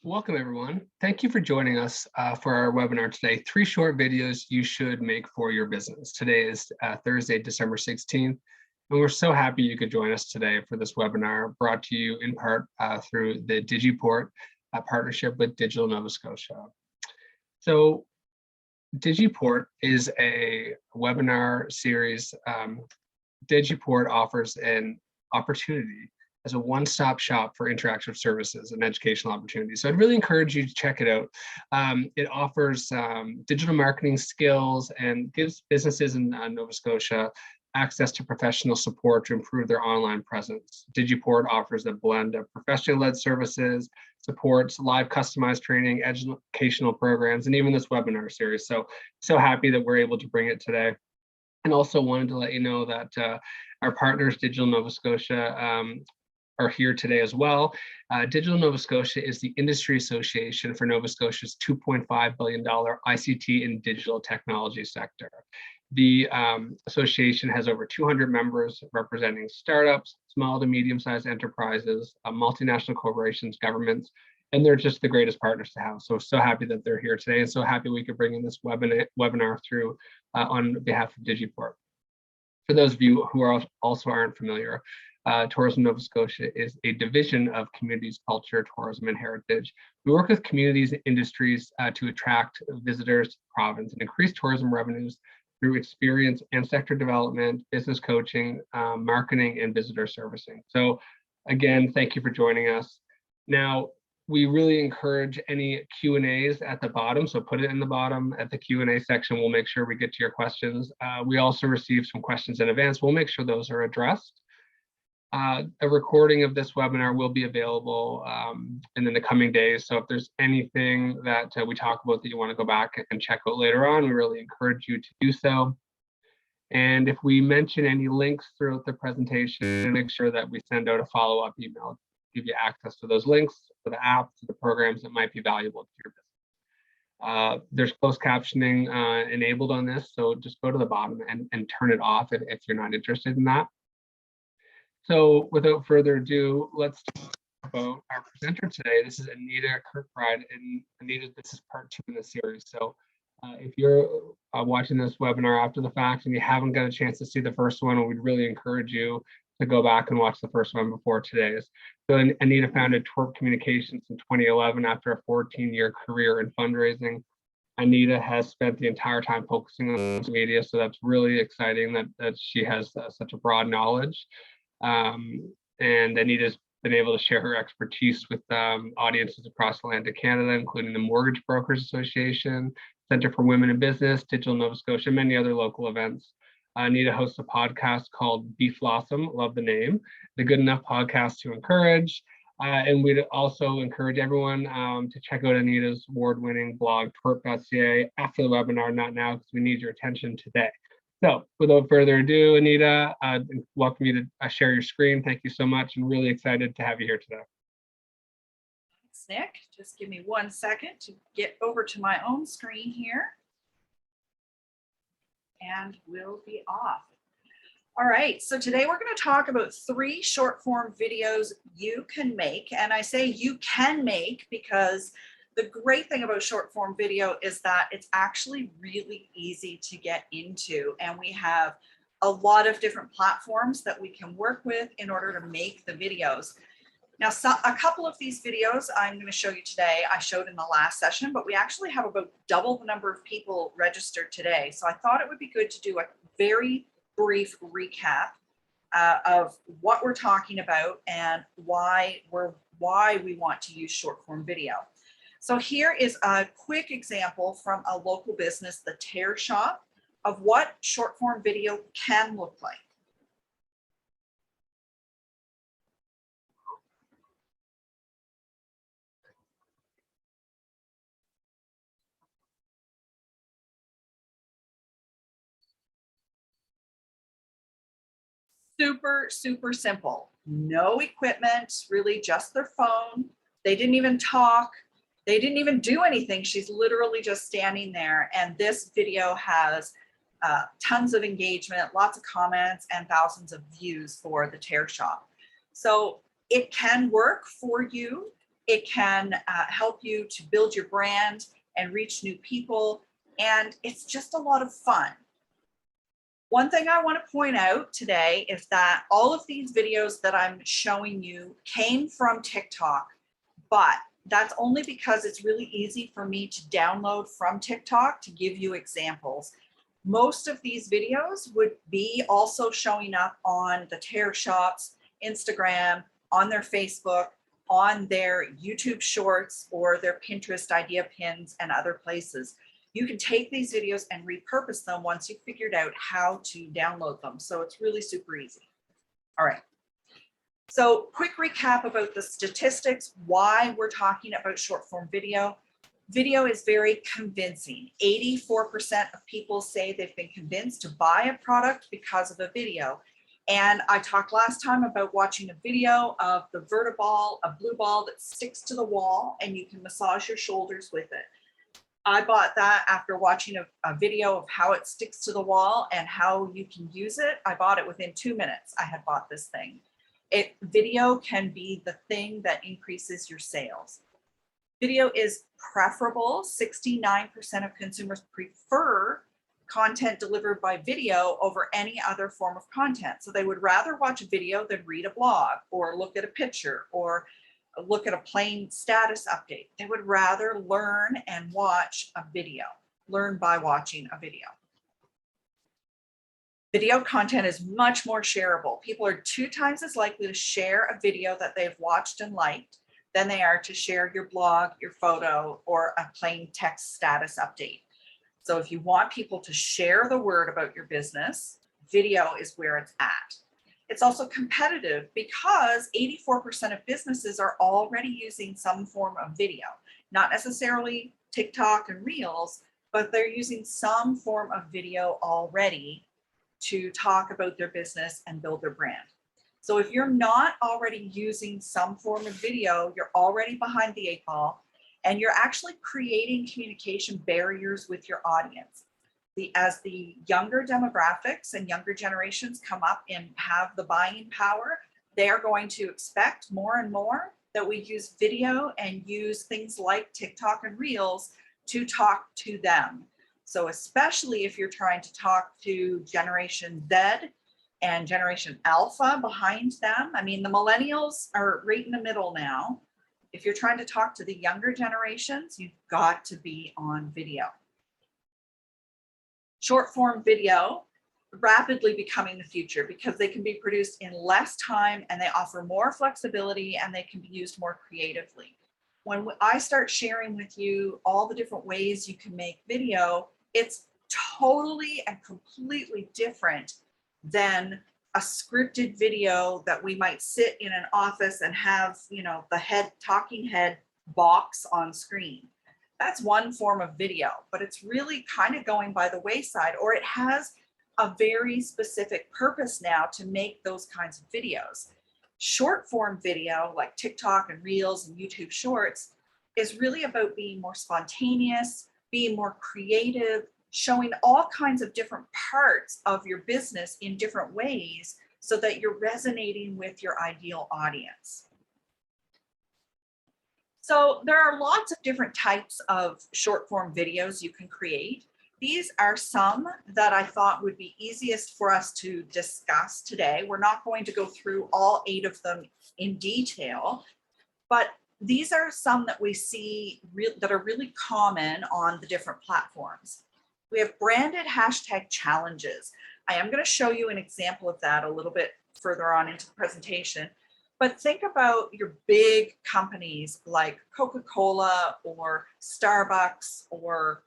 Welcome, everyone. Thank you for joining us for our webinar today, 3 short videos you should make for your business. Today is Thursday, December 16th, and we're so happy you could join us today for this webinar brought to you in part through the Digiport partnership with Digital Nova Scotia. So Digiport is a webinar series. Digiport offers an opportunity as a one-stop shop for interactive services and educational opportunities. So I'd really encourage you to check it out. It offers digital marketing skills and gives businesses in Nova Scotia access to professional support to improve their online presence. Digiport offers a blend of professionally led services, supports live customized training, educational programs, and even this webinar series. So happy that we're able to bring it today. And also wanted to let you know that our partners, Digital Nova Scotia, are here today as well. Digital Nova Scotia is the industry association for Nova Scotia's $2.5 billion ICT and digital technology sector. The association has over 200 members representing startups, small to medium-sized enterprises, multinational corporations, governments, and they're just the greatest partners to have. So happy that they're here today, and so happy we could bring in this webinar through on behalf of Digiport. For those of you who also aren't familiar, Tourism Nova Scotia is a division of communities, culture, tourism, and heritage. We work with communities and industries to attract visitors to the province and increase tourism revenues through experience and sector development, business coaching, marketing, and visitor servicing. So again, thank you for joining us. Now, we really encourage any Q&As at the bottom, so put it in the bottom at the Q&A section. We'll make sure we get to your questions. We also received some questions in advance. We'll make sure those are addressed. A recording of this webinar will be available in the coming days. So if there's anything that we talk about that you want to go back and check out later on, we really encourage you to do so. And if we mention any links throughout the presentation, make sure that we send out a follow-up email to give you access to those links, to the apps, to the programs that might be valuable to your business. There's closed captioning enabled on this, so just go to the bottom and turn it off if you're not interested in that. So without further ado, let's talk about our presenter today. This is Anita Kirkbride, and Anita, this is part 2 in the series. So if you're watching this webinar after the fact and you haven't got a chance to see the first one, we'd really encourage you to go back and watch the first one before today's. So Anita founded Twirp Communications in 2011 after a 14-year career in fundraising. Anita has spent the entire time focusing on media, so that's really exciting that she has such a broad knowledge. And Anita's been able to share her expertise with audiences across Atlantic Canada, including the Mortgage Brokers Association, Centre for Women in Business, Digital Nova Scotia, and many other local events. Anita hosts a podcast called Beef Blossom, love the name, the Good Enough podcast to encourage. And we'd also encourage everyone to check out Anita's award-winning blog, Twirp.ca, after the webinar, not now, because we need your attention today. So without further ado, Anita, welcome you to share your screen. Thank you so much, and really excited to have you here today. Thanks, Nick. Just give me 1 second to get over to my own screen here. And we'll be off. All right, so today we're going to talk about 3 short form videos you can make. And I say you can make because the great thing about short form video is that it's actually really easy to get into, and we have a lot of different platforms that we can work with in order to make the videos. Now, a couple of these videos I'm going to show you today, I showed in the last session, but we actually have about double the number of people registered today. So I thought it would be good to do a very brief recap of what we're talking about and why we want to use short form video. So here is a quick example from a local business, the Tear Shop, of what short form video can look like. Super simple. No equipment, really just their phone. They didn't even talk. They didn't even do anything. She's literally just standing there. And this video has tons of engagement, lots of comments, and thousands of views for the Tear Shop. So it can work for you It can help you to build your brand and reach new people. And it's just a lot of fun. One thing I want to point out today is that all of these videos that I'm showing you came from TikTok, but that's only because it's really easy for me to download from TikTok to give you examples. Most of these videos would be also showing up on the Tear Shop's Instagram, on their Facebook, on their YouTube shorts, or their Pinterest idea pins and other places. You can take these videos and repurpose them once you've figured out how to download them. So it's really super easy. All right. So quick recap about the statistics, why we're talking about short form video. Video is very convincing. 84% of people say they've been convinced to buy a product because of a video. And I talked last time about watching a video of the vertiball, a blue ball that sticks to the wall and you can massage your shoulders with it. I bought that after watching a video of how it sticks to the wall and how you can use it. I bought it within 2 minutes. I had bought this thing. Video can be the thing that increases your sales. Video is preferable. 69% of consumers prefer content delivered by video over any other form of content. So they would rather watch a video than read a blog or look at a picture or look at a plain status update. They would rather learn and watch a video, learn by watching a video. Video content is much more shareable. People are 2 times as likely to share a video that they've watched and liked than they are to share your blog, your photo, or a plain text status update. So if you want people to share the word about your business, video is where it's at. It's also competitive because 84% of businesses are already using some form of video, not necessarily TikTok and Reels, but they're using some form of video already to talk about their business and build their brand. So if you're not already using some form of video, you're already behind the 8 ball and you're actually creating communication barriers with your audience. As the younger demographics and younger generations come up and have the buying power, they are going to expect more and more that we use video and use things like TikTok and Reels to talk to them. So especially if you're trying to talk to Generation Z and Generation Alpha behind them. I mean, the millennials are right in the middle now. If you're trying to talk to the younger generations, you've got to be on video. Short form video rapidly becoming the future because they can be produced in less time and they offer more flexibility and they can be used more creatively. When I start sharing with you all the different ways you can make video, it's totally and completely different than a scripted video that we might sit in an office and have, you know, the talking head box on screen. That's one form of video, but it's really kind of going by the wayside, or it has a very specific purpose now to make those kinds of videos. Short form video like TikTok and Reels and YouTube Shorts is really about being more spontaneous, being more creative, showing all kinds of different parts of your business in different ways so that you're resonating with your ideal audience. So there are lots of different types of short form videos you can create. These are some that I thought would be easiest for us to discuss today. We're not going to go through all 8 of them in detail, but these are some that we see that are really common on the different platforms. We have branded hashtag challenges. I am going to show you an example of that a little bit further on into the presentation. But think about your big companies like Coca-Cola or Starbucks or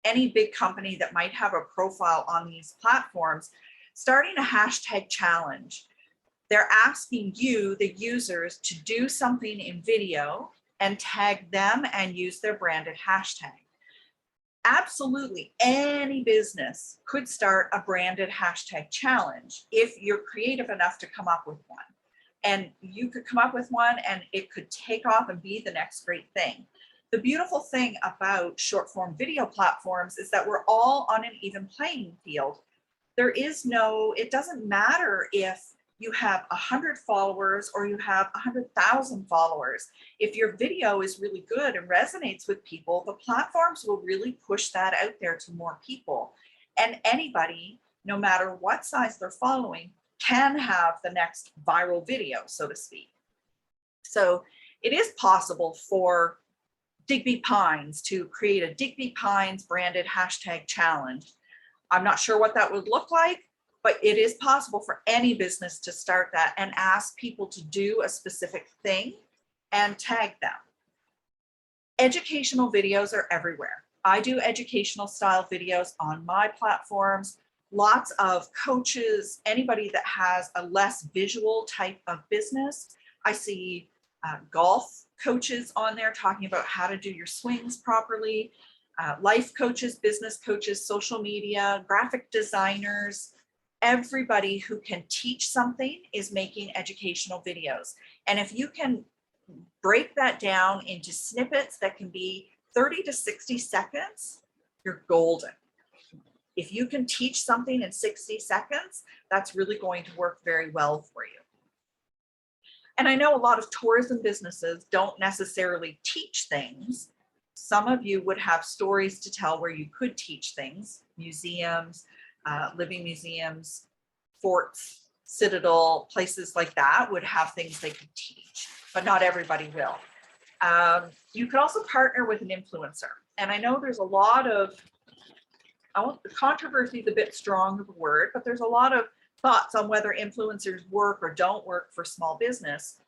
any big company that might have a profile on these platforms, starting a hashtag challenge. They're asking you, the users, to do something in video and tag them and use their branded hashtag. Absolutely any business could start a branded hashtag challenge if you're creative enough to come up with one. And you could come up with one and it could take off and be the next great thing. The beautiful thing about short form video platforms is that we're all on an even playing field. It doesn't matter if you have 100 followers or you have 100,000 followers. If your video is really good and resonates with people, the platforms will really push that out there to more people. And anybody, no matter what size they're following, can have the next viral video, so to speak. So it is possible for Digby Pines to create a Digby Pines branded hashtag challenge. I'm not sure what that would look like, but it is possible for any business to start that and ask people to do a specific thing and tag them. Educational videos are everywhere. I do educational style videos on my platforms. Lots of coaches, anybody that has a less visual type of business. I see golf coaches on there talking about how to do your swings properly. Life coaches, business coaches, social media, graphic designers. Everybody who can teach something is making educational videos. And if you can break that down into snippets that can be 30 to 60 seconds, you're golden. If you can teach something in 60 seconds, that's really going to work very well for you. And I know a lot of tourism businesses don't necessarily teach things. Some of you would have stories to tell where you could teach things, museums, living museums, forts, citadel, places like that would have things they could teach, but not everybody will. You could also partner with an influencer. And I know there's a lot of, controversy is a bit strong of a word, but there's a lot of thoughts on whether influencers work or don't work for small business.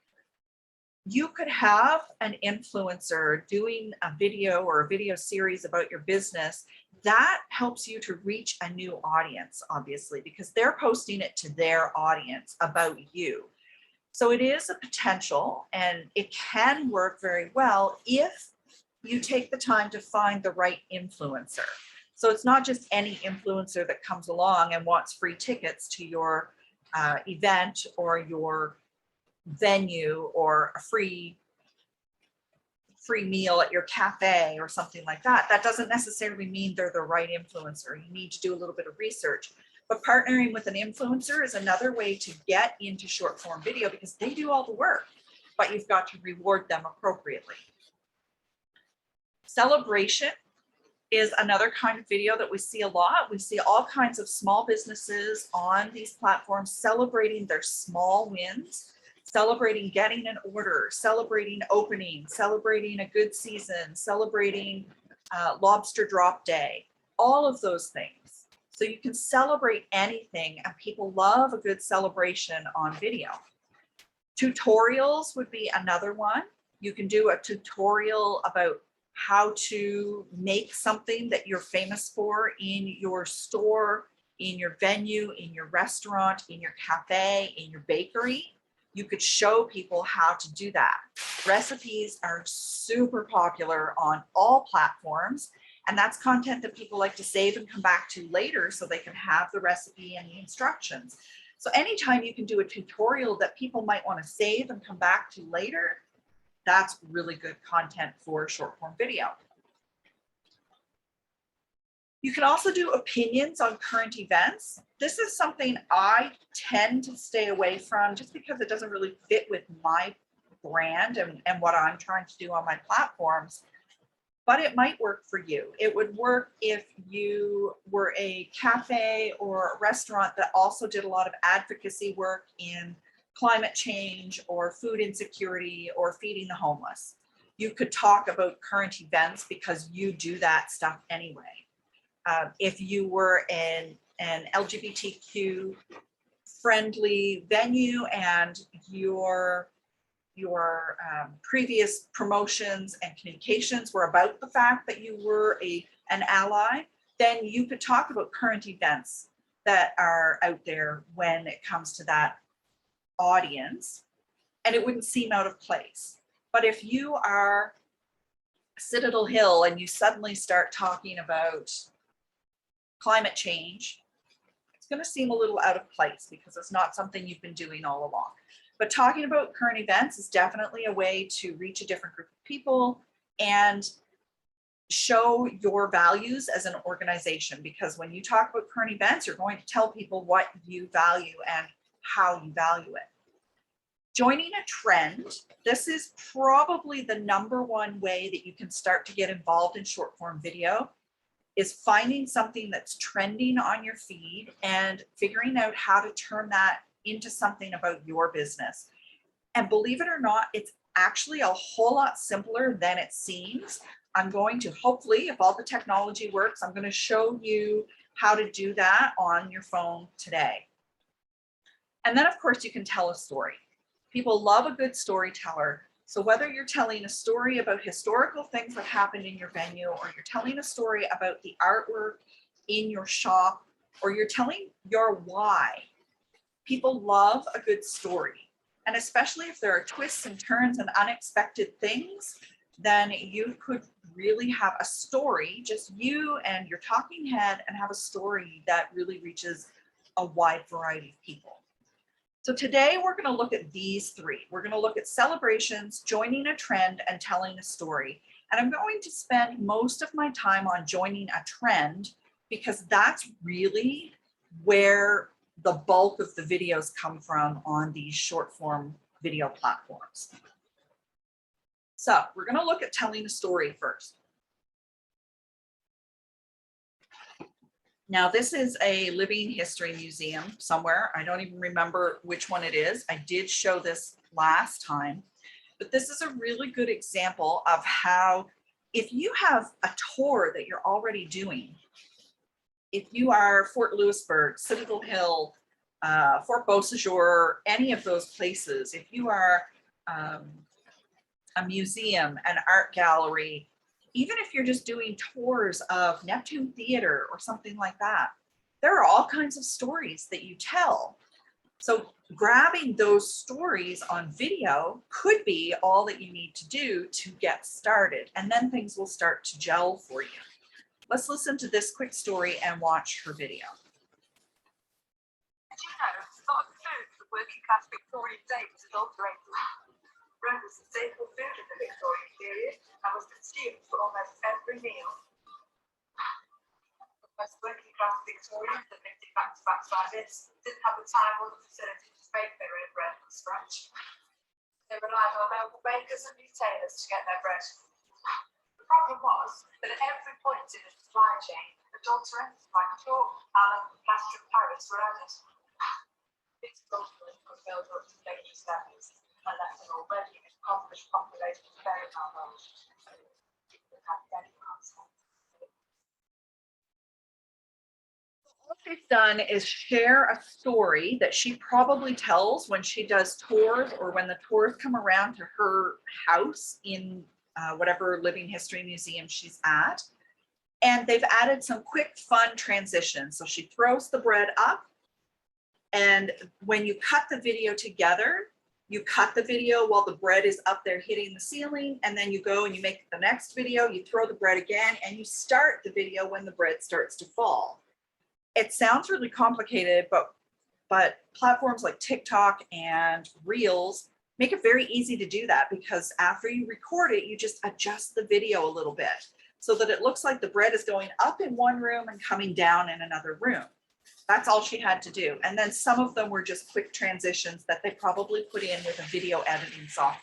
You could have an influencer doing a video or a video series about your business. That helps you to reach a new audience, obviously, because they're posting it to their audience about you. So it is a potential, and it can work very well if you take the time to find the right influencer. So it's not just any influencer that comes along and wants free tickets to your event or your venue or a free meal at your cafe or something like that. That doesn't necessarily mean they're the right influencer. You need to do a little bit of research. But partnering with an influencer is another way to get into short form video because they do all the work, but you've got to reward them appropriately. Celebration is another kind of video that we see a lot. We see all kinds of small businesses on these platforms celebrating their small wins, celebrating getting an order, celebrating opening, celebrating a good season, celebrating lobster drop day, all of those things. So you can celebrate anything, and people love a good celebration on video. Tutorials would be another one. You can do a tutorial about how to make something that you're famous for in your store, in your venue, in your restaurant, in your cafe, in your bakery. You could show people how to do that. Recipes are super popular on all platforms, and that's content that people like to save and come back to later so they can have the recipe and the instructions. So anytime you can do a tutorial that people might want to save and come back to later, that's really good content for short form video. You can also do opinions on current events. This is something I tend to stay away from just because it doesn't really fit with my brand and what I'm trying to do on my platforms, but it might work for you. It would work if you were a cafe or a restaurant that also did a lot of advocacy work in climate change or food insecurity or feeding the homeless. You could talk about current events because you do that stuff anyway. If you were an LGBTQ friendly venue and your previous promotions and communications were about the fact that you were an ally, then you could talk about current events that are out there when it comes to that audience, and it wouldn't seem out of place. But if you are Citadel Hill and you suddenly start talking about climate change, it's going to seem a little out of place because it's not something you've been doing all along. But talking about current events is definitely a way to reach a different group of people and show your values as an organization, because when you talk about current events, you're going to tell people what you value and how you value it. Joining a trend, this is probably the #1 way that you can start to get involved in short form video, is finding something that's trending on your feed and figuring out how to turn that into something about your business. And believe it or not, it's actually a whole lot simpler than it seems. I'm going to, hopefully, if all the technology works, I'm going to show you how to do that on your phone today. And then, of course, you can tell a story. People love a good storyteller. So whether you're telling a story about historical things that happened in your venue, or you're telling a story about the artwork in your shop, or you're telling your why, people love a good story. And especially if there are twists and turns and unexpected things, then you could really have a story, just you and your talking head, and have a story that really reaches a wide variety of people. So today we're going to look at these three. We're going to look at celebrations, joining a trend, and telling a story. And I'm going to spend most of my time on joining a trend, because that's really where the bulk of the videos come from on these short form video platforms. So we're going to look at telling a story first. Now, this is a living history museum somewhere. I don't even remember which one it is. I did show this last time, but this is a really good example of how, if you have a tour that you're already doing, if you are Fort Louisburg, Citadel Hill, Fort Beausejour, any of those places, if you are a museum, an art gallery, even if you're just doing tours of Neptune Theater or something like that, there are all kinds of stories that you tell. So grabbing those stories on video could be all that you need to do to get started, and then things will start to gel for you. Let's listen to this quick story and watch her video. Did you know a lot of food for working class Victorian day was adulterated? Bread was a staple food in the Victorian period and was consumed for almost every meal. Most working class Victorians that lived in back-to-backs like this didn't have the time or the facility to bake their own bread from scratch. They relied on local bakers and retailers to get their bread. The problem was that at every point in the supply chain, adulterants like chalk, alum, plaster, and Paris were added. This adulterant could build up to dangerous levels and left an already impoverished population very malnourished. People had many concepts. What she's done is share a story that she probably tells when she does tours, or when the tours come around to her house in whatever living history museum she's at. And they've added some quick, fun transitions. So she throws the bread up, and when you cut the video together, you cut the video while the bread is up there hitting the ceiling, and then you go and you make the next video, you throw the bread again, and you start the video when the bread starts to fall. It sounds really complicated, but platforms like TikTok and Reels make it very easy to do that, because after you record it, you just adjust the video a little bit so that it looks like the bread is going up in one room and coming down in another room. That's all she had to do. And then some of them were just quick transitions that they probably put in with a video editing software.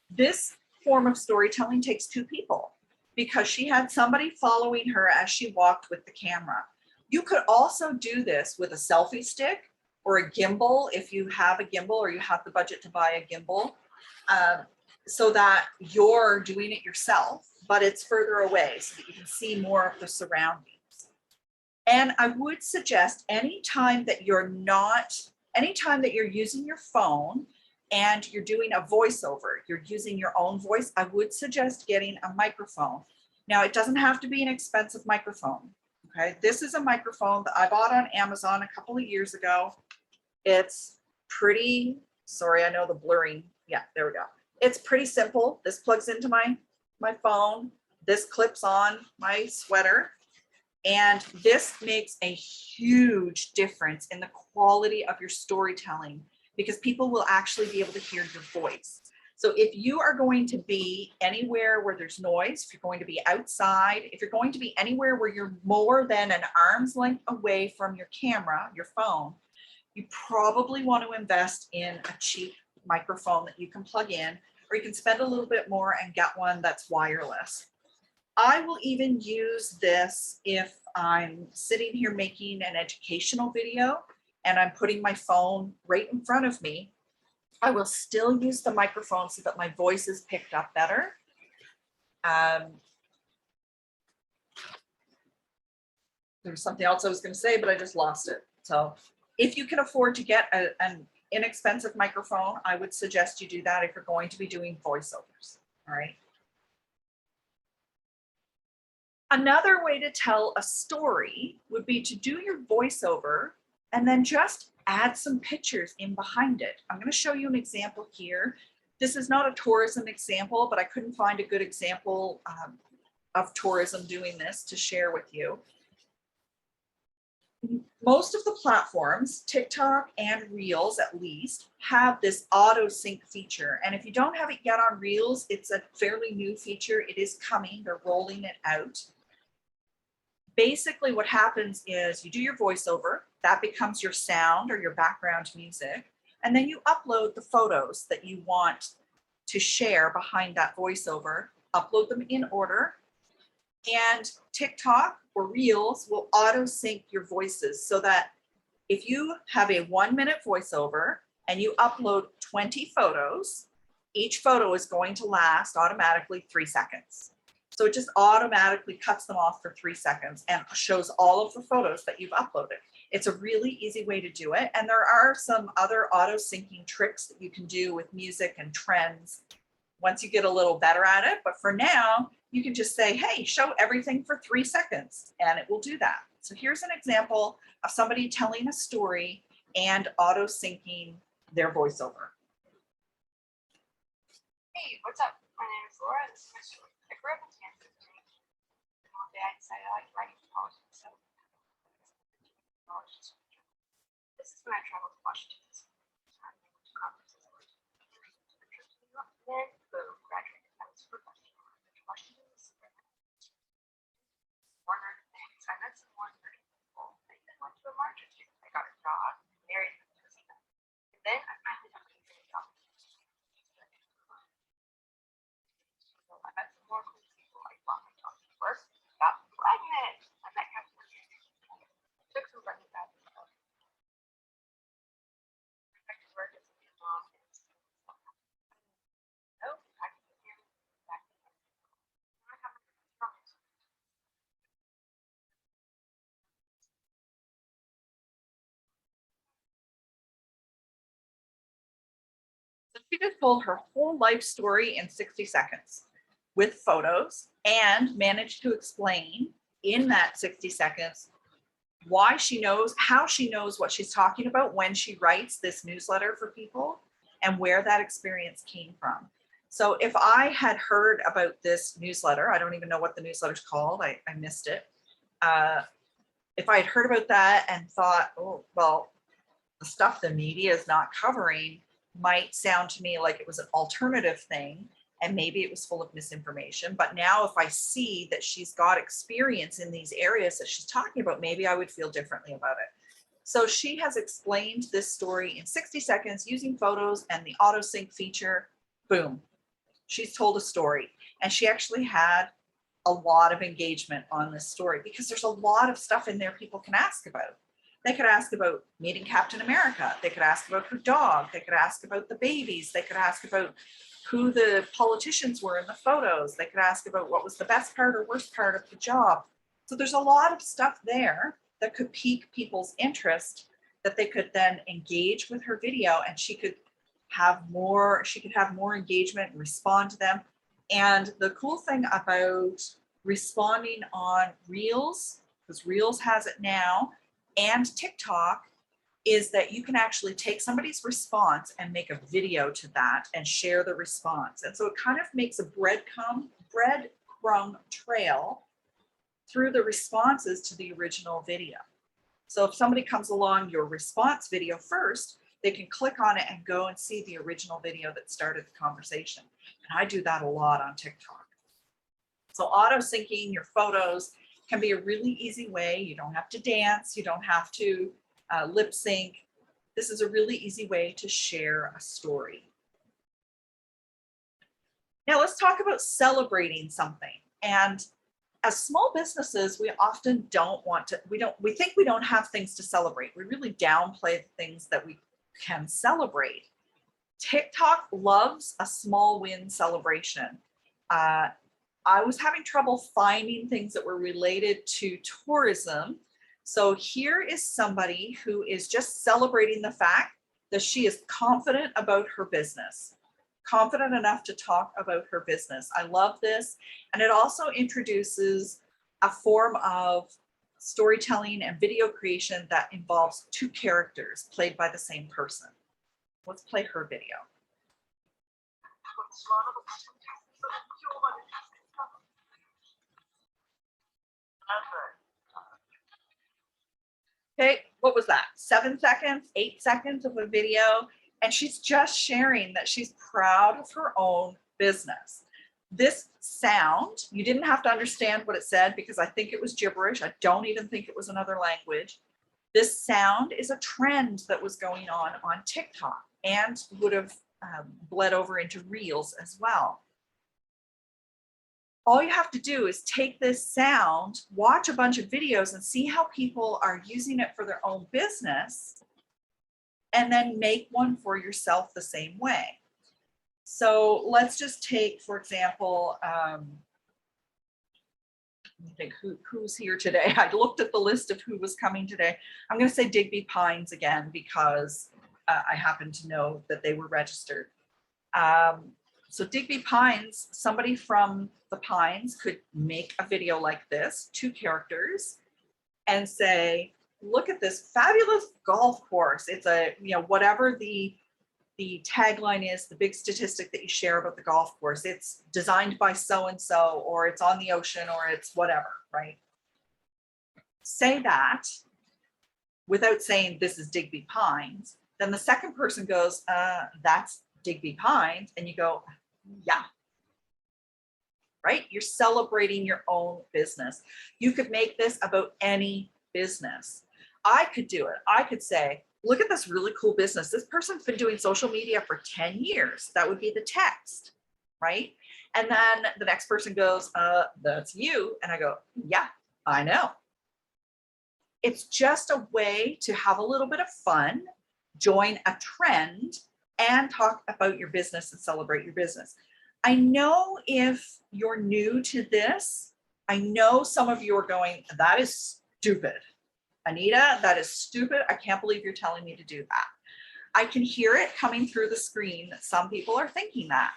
This form of storytelling takes two people, because she had somebody following her as she walked with the camera. You could also do this with a selfie stick or a gimbal, if you have a gimbal or you have the budget to buy a gimbal, so that you're doing it yourself, but it's further away so that you can see more of the surroundings. And I would suggest anytime that you're using your phone and you're doing a voiceover, you're using your own voice, I would suggest getting a microphone. Now, it doesn't have to be an expensive microphone. Okay, this is a microphone that I bought on Amazon a couple of years ago. It's pretty, sorry, I know the blurring. Yeah, there we go. It's pretty simple. This plugs into my phone. This clips on my sweater. And this makes a huge difference in the quality of your storytelling, because people will actually be able to hear your voice. So if you are going to be anywhere where there's noise, if you're going to be outside, if you're going to be anywhere where you're more than an arm's length away from your camera, your phone, you probably want to invest in a cheap microphone that you can plug in, or you can spend a little bit more and get one that's wireless. I will even use this if I'm sitting here making an educational video and I'm putting my phone right in front of me. I will still use the microphone so that my voice is picked up better. There was something else I was going to say, but I just lost it. So if you can afford to get an inexpensive microphone, I would suggest you do that if you're going to be doing voiceovers. All right. Another way to tell a story would be to do your voiceover and then just add some pictures in behind it. I'm going to show you an example here. This is not a tourism example, but I couldn't find a good example of tourism doing this to share with you. Most of the platforms, TikTok and Reels at least, have this auto sync feature. And if you don't have it yet on Reels, it's a fairly new feature. It is coming, they're rolling it out. Basically what happens is you do your voiceover, that becomes your sound or your background music, and then you upload the photos that you want to share behind that voiceover, upload them in order, and TikTok or Reels will auto sync your voices so that if you have a 1-minute voiceover and you upload 20 photos, each photo is going to last automatically 3 seconds. So it just automatically cuts them off for 3 seconds and shows all of the photos that you've uploaded. It's a really easy way to do it. And there are some other auto syncing tricks that you can do with music and trends once you get a little better at it. But for now, you can just say, hey, show everything for 3 seconds, and it will do that. So here's an example of somebody telling a story and auto syncing their voiceover. Hey, what's up? My name is Laura. This is my story. I grew up in Kansas City. And one day I decided I liked writing for politics, so this is when I traveled to Washington. Conferences. Then, boom, graduated. I was professional. Washington was more nerdy things. I met some more nerdy people. I even went to a march or two. I got a job, married, and then I finally got a great job. So I met some more cool people. I bought my job to work, got pregnant. I met California. Took some pregnant back. Back to work as a new mom. No, back to the family. Back to the family. I have my promise. So she just told her whole life story in 60 seconds with photos and managed to explain in that 60 seconds why she knows, how she knows what she's talking about when she writes this newsletter for people and where that experience came from. So if I had heard about this newsletter, I don't even know what the newsletter's called, I missed it. If I had heard about that and thought, oh, well, the stuff the media is not covering might sound to me like it was an alternative thing, and maybe it was full of misinformation. But now if I see that she's got experience in these areas that she's talking about, maybe I would feel differently about it. So she has explained this story in 60 seconds using photos and the auto sync feature. Boom. She's told a story, and she actually had a lot of engagement on this story because there's a lot of stuff in there people can ask about. They could ask about meeting Captain America. They could ask about her dog. They could ask about the babies. They could ask about who the politicians were in the photos. They could ask about what was the best part or worst part of the job. So there's a lot of stuff there that could pique people's interest that they could then engage with her video, and she could have more engagement and respond to them. And the cool thing about responding on Reels, because Reels has it now, and TikTok, is that you can actually take somebody's response and make a video to that and share the response. And so it kind of makes a breadcrumb trail through the responses to the original video. So if somebody comes along your response video first, they can click on it and go and see the original video that started the conversation. And I do that a lot on TikTok. So auto syncing your photos can be a really easy way. You don't have to dance. You don't have to lip sync. This is a really easy way to share a story. Now let's talk about celebrating something. And as small businesses, we often don't want to, we think we don't have things to celebrate. We really downplay the things that we can celebrate. TikTok loves a small win celebration. I was having trouble finding things that were related to tourism. So here is somebody who is just celebrating the fact that she is confident about her business, confident enough to talk about her business. I love this. And it also introduces a form of storytelling and video creation that involves two characters played by the same person. Let's play her video. Okay, what was that? 7 seconds, 8 seconds of a video. And she's just sharing that she's proud of her own business. This sound, you didn't have to understand what it said because I think it was gibberish. I don't even think it was another language. This sound is a trend that was going on TikTok and would have bled over into Reels as well. All you have to do is take this sound, watch a bunch of videos and see how people are using it for their own business, and then make one for yourself the same way. So let's just take, for example, I think who's here today. I looked at the list of who was coming today. I'm going to say Digby Pines again because I happen to know that they were registered. So Digby Pines, somebody from the Pines could make a video like this, 2 characters, and say, look at this fabulous golf course. It's a, whatever the tagline is, the big statistic that you share about the golf course. It's designed by so-and-so, or it's on the ocean, or it's whatever, right? Say that without saying this is Digby Pines. Then the second person goes, that's Digby Pines. And you go, yeah. Right? You're celebrating your own business. You could make this about any business. I could do it. I could say, look at this really cool business. This person's been doing social media for 10 years. That would be the text, right? And then the next person goes, that's you. And I go, yeah, I know. It's just a way to have a little bit of fun, join a trend, and talk about your business and celebrate your business. I know if you're new to this, I know some of you are going, that is stupid. Anita, that is stupid. I can't believe you're telling me to do that. I can hear it coming through the screen that some people are thinking that.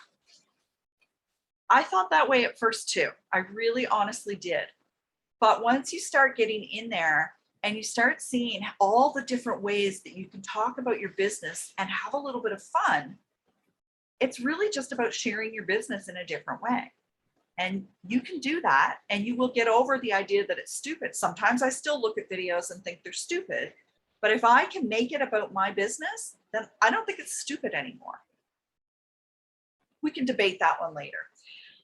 I thought that way at first too. I really honestly did. But once you start getting in there and you start seeing all the different ways that you can talk about your business and have a little bit of fun, it's really just about sharing your business in a different way. And you can do that and you will get over the idea that it's stupid. Sometimes I still look at videos and think they're stupid, but if I can make it about my business, then I don't think it's stupid anymore. We can debate that one later.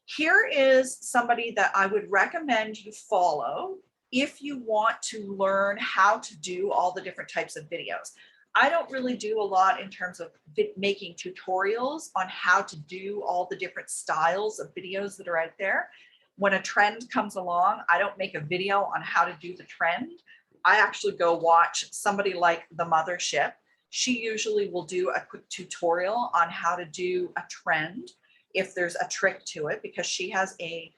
Here is somebody that I would recommend you follow if you want to learn how to do all the different types of videos. I don't really do a lot in terms of making tutorials on how to do all the different styles of videos that are out there. When a trend comes along, I don't make a video on how to do the trend. I actually go watch somebody like The Mothership. She usually will do a quick tutorial on how to do a trend if there's a trick to it, because she has a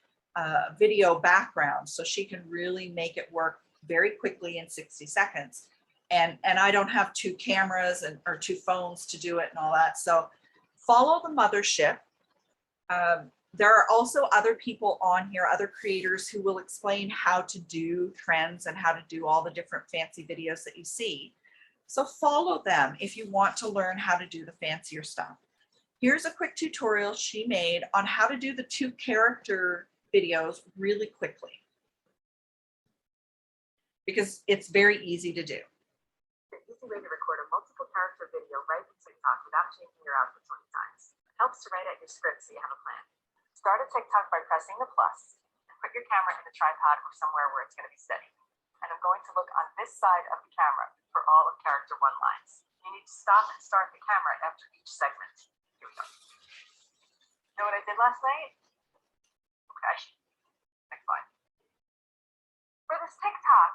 video background, so she can really make it work very quickly in 60 seconds. And I don't have 2 cameras or 2 phones to do it and all that. So follow The Mothership. There are also other people on here, other creators who will explain how to do trends and how to do all the different fancy videos that you see. So follow them if you want to learn how to do the fancier stuff. Here's a quick tutorial she made on how to do the 2 character videos really quickly, because it's very easy to do. An easy way to record a multiple character video right in TikTok without changing your outfit 20 times. It helps to write out your script so you have a plan. Start a TikTok by pressing the plus and put your camera in the tripod or somewhere where it's going to be steady. and I'm going to look on this side of the camera for all of character 1 lines. You need to stop and start the camera after each segment. Here we go. You know what I did last night? Okay, next line. For this TikTok,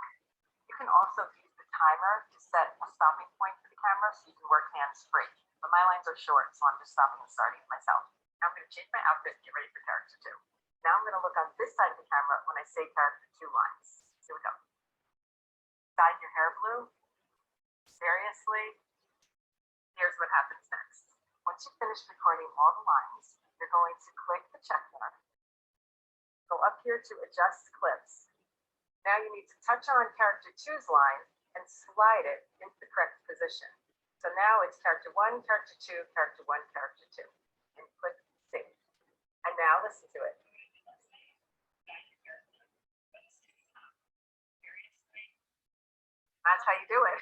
you can also use the timer to set a stopping point for the camera so you can work hands-free. But my lines are short, so I'm just stopping and starting myself. Now I'm going to change my outfit and get ready for character 2. Now I'm going to look on this side of the camera when I say character 2 lines. Here we go. Dyed your hair blue? Seriously? Here's what happens next. Once you've finished recording all the lines, you're going to click the check mark. Go up here to adjust clips. Now you need to touch on character 2's line and slide it into the correct position. So now it's character 1, character 2, character 1, character 2. And click save. And now listen to it. That's how you do it.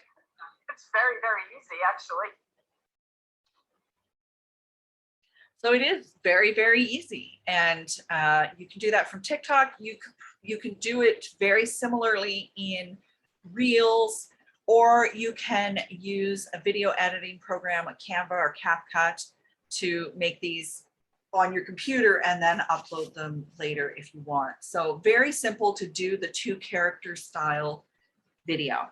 It's very, very easy, actually. So it is very, very easy. And you can do that from TikTok. You can do it very similarly in Reels, or you can use a video editing program like Canva or CapCut to make these on your computer and then upload them later if you want. So very simple to do the 2 character style video.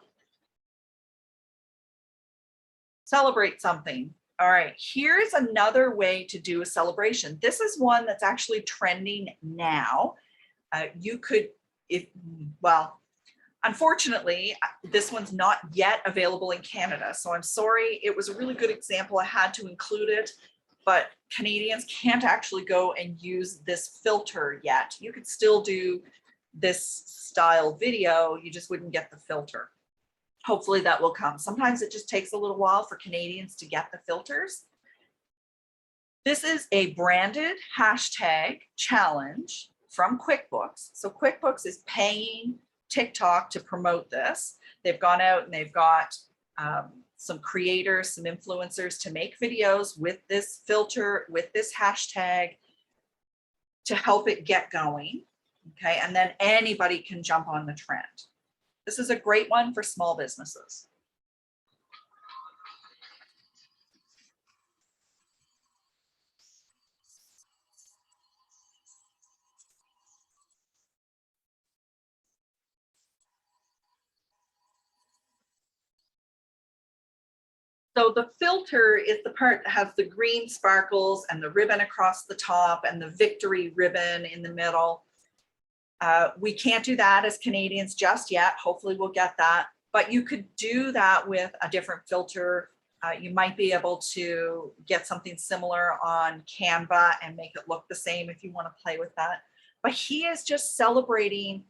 Celebrate something. All right, here's another way to do a celebration. This is one that's actually trending now. You could, unfortunately, this one's not yet available in Canada. So I'm sorry, it was a really good example. I had to include it, but Canadians can't actually go and use this filter yet. You could still do this style video, you just wouldn't get the filter. Hopefully that will come. Sometimes it just takes a little while for Canadians to get the filters. This is a branded hashtag challenge from QuickBooks. So QuickBooks is paying TikTok to promote this. They've gone out and they've got some creators, some influencers to make videos with this filter, with this hashtag to help it get going. Okay, and then anybody can jump on the trend. This is a great one for small businesses. So the filter is the part that has the green sparkles and the ribbon across the top and the victory ribbon in the middle. We can't do that as Canadians just yet. Hopefully we'll get that, but you could do that with a different filter. You might be able to get something similar on Canva and make it look the same if you want to play with that. But he is just celebrating,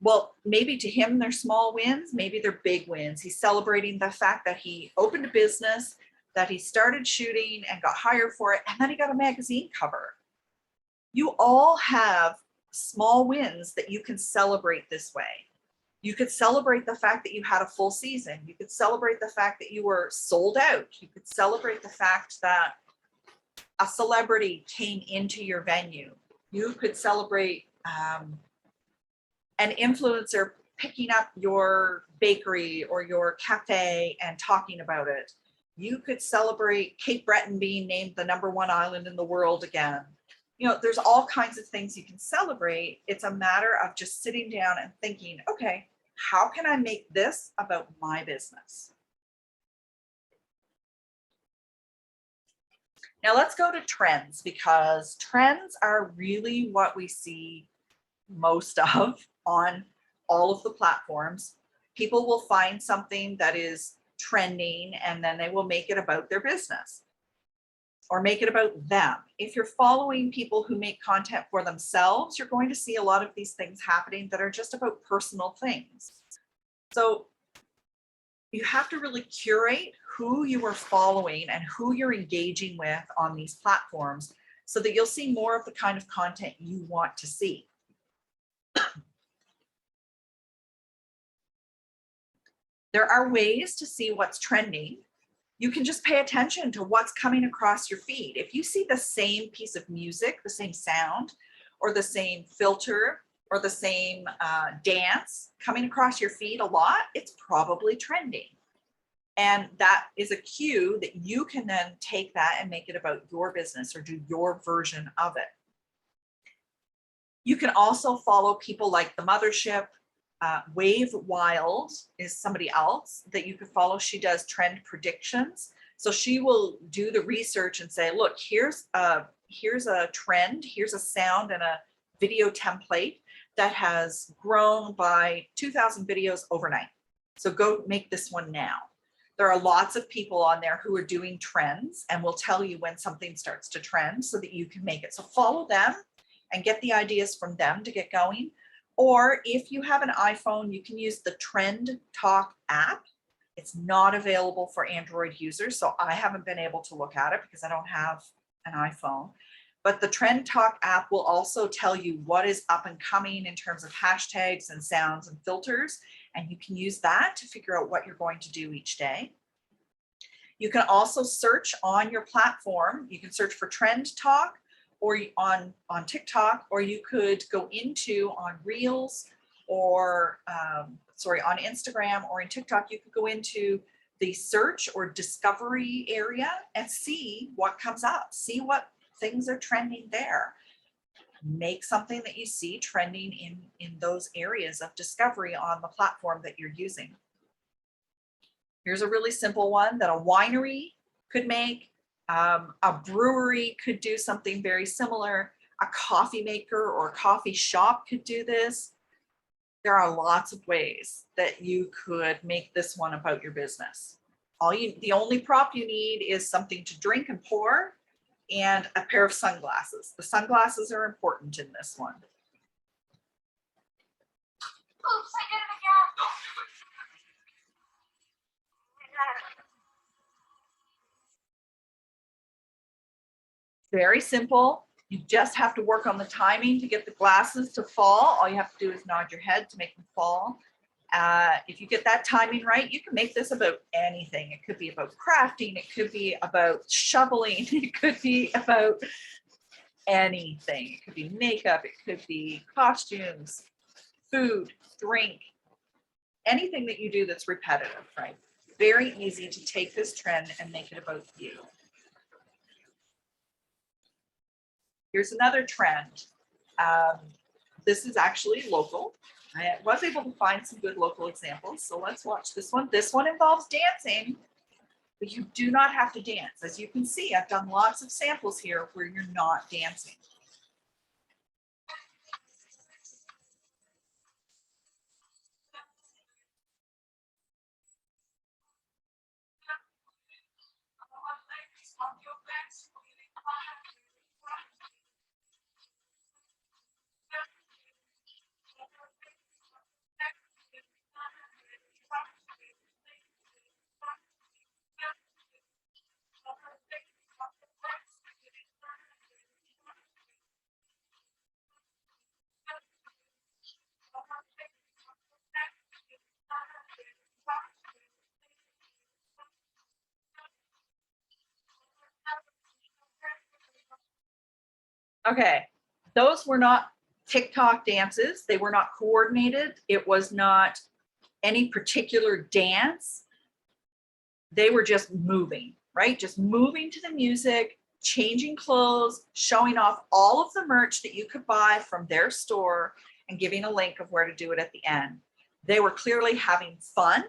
well, maybe to him they're small wins, maybe they're big wins. He's celebrating the fact that he opened a business, that he started shooting and got hired for it, and then he got a magazine cover. You all have small wins that you can celebrate this way. You could celebrate the fact that you had a full season. You could celebrate the fact that you were sold out. You could celebrate the fact that a celebrity came into your venue. You could celebrate an influencer picking up your bakery or your cafe and talking about it. You could celebrate Cape Breton being named the #1 island in the world again. You know, there's all kinds of things you can celebrate. It's a matter of just sitting down and thinking, okay, how can I make this about my business? Now let's go to trends, because trends are really what we see most of on all of the platforms. People will find something that is trending and then they will make it about their business or make it about them. If you're following people who make content for themselves, you're going to see a lot of these things happening that are just about personal things. So you have to really curate who you are following and who you're engaging with on these platforms so that you'll see more of the kind of content you want to see. There are ways to see what's trending. You can just pay attention to what's coming across your feed. If you see the same piece of music, the same sound, or the same filter or the same dance coming across your feed a lot, it's probably trending. And that is a cue that you can then take that and make it about your business or do your version of it. You can also follow people like The Mothership. Wave Wild is somebody else that you could follow. She does trend predictions. So she will do the research and say, look, here's a trend, here's a sound and a video template that has grown by 2,000 videos overnight. So go make this one now. There are lots of people on there who are doing trends and will tell you when something starts to trend so that you can make it. So follow them and get the ideas from them to get going. Or if you have an iPhone, you can use the Trend Talk app. It's not available for Android users, so I haven't been able to look at it because I don't have an iPhone. But the Trend Talk app will also tell you what is up and coming in terms of hashtags and sounds and filters, and you can use that to figure out what you're going to do each day. You can also search on your platform. You can search for Trend Talk or on TikTok, or you could go into on Reels or on Instagram or in TikTok, you could go into the search or discovery area and see what comes up, see what things are trending there. Make something that you see trending in those areas of discovery on the platform that you're using. Here's a really simple one that a winery could make. A brewery could do something very similar. A coffee maker or a coffee shop could do this. There are lots of ways that you could make this one about your business. The only prop you need is something to drink and pour and a pair of sunglasses. The sunglasses are important in this one. Oops, I did it again. Very simple. You just have to work on the timing to get the glasses to fall. All you have to do is nod your head to make them fall. If you get that timing right, you can make this about anything. It could be about crafting. It could be about shoveling. It could be about anything. It could be makeup. It could be costumes, food, drink, anything that you do that's repetitive, right? Very easy to take this trend and make it about you. Here's another trend. This is actually local. I was able to find some good local examples. So let's watch this one. This one involves dancing, but you do not have to dance. As you can see, I've done lots of samples here where you're not dancing. Okay, those were not TikTok dances. They were not coordinated. It was not any particular dance. They were just moving, right? Just moving to the music, changing clothes, showing off all of the merch that you could buy from their store and giving a link of where to do it at the end. They were clearly having fun.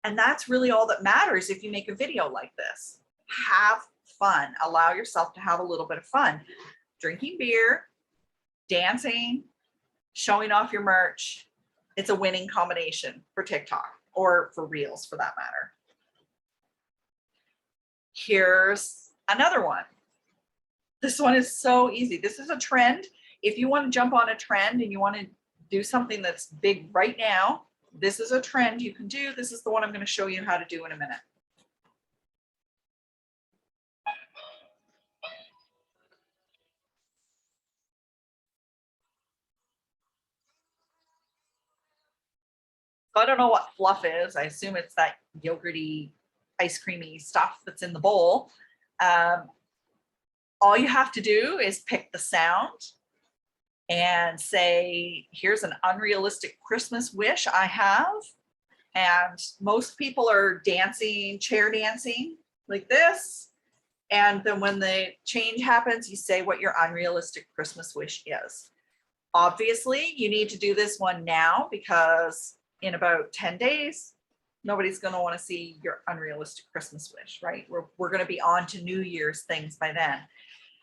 And that's really all that matters if you make a video like this. Have fun. Allow yourself to have a little bit of fun. Drinking beer, dancing, showing off your merch. It's a winning combination for TikTok or for Reels for that matter. Here's another one. This one is so easy. This is a trend. If you want to jump on a trend and you want to do something that's big right now, this is a trend you can do. This is the one I'm going to show you how to do in a minute. So I don't know what fluff is. I assume it's that yogurty, ice creamy stuff that's in the bowl. All you have to do is pick the sound and say, here's an unrealistic Christmas wish I have. And most people are dancing, chair dancing like this. And then when the change happens, you say what your unrealistic Christmas wish is. Obviously, you need to do this one now because in about 10 days, nobody's going to want to see your unrealistic Christmas wish, right? We're going to be on to New Year's things by then.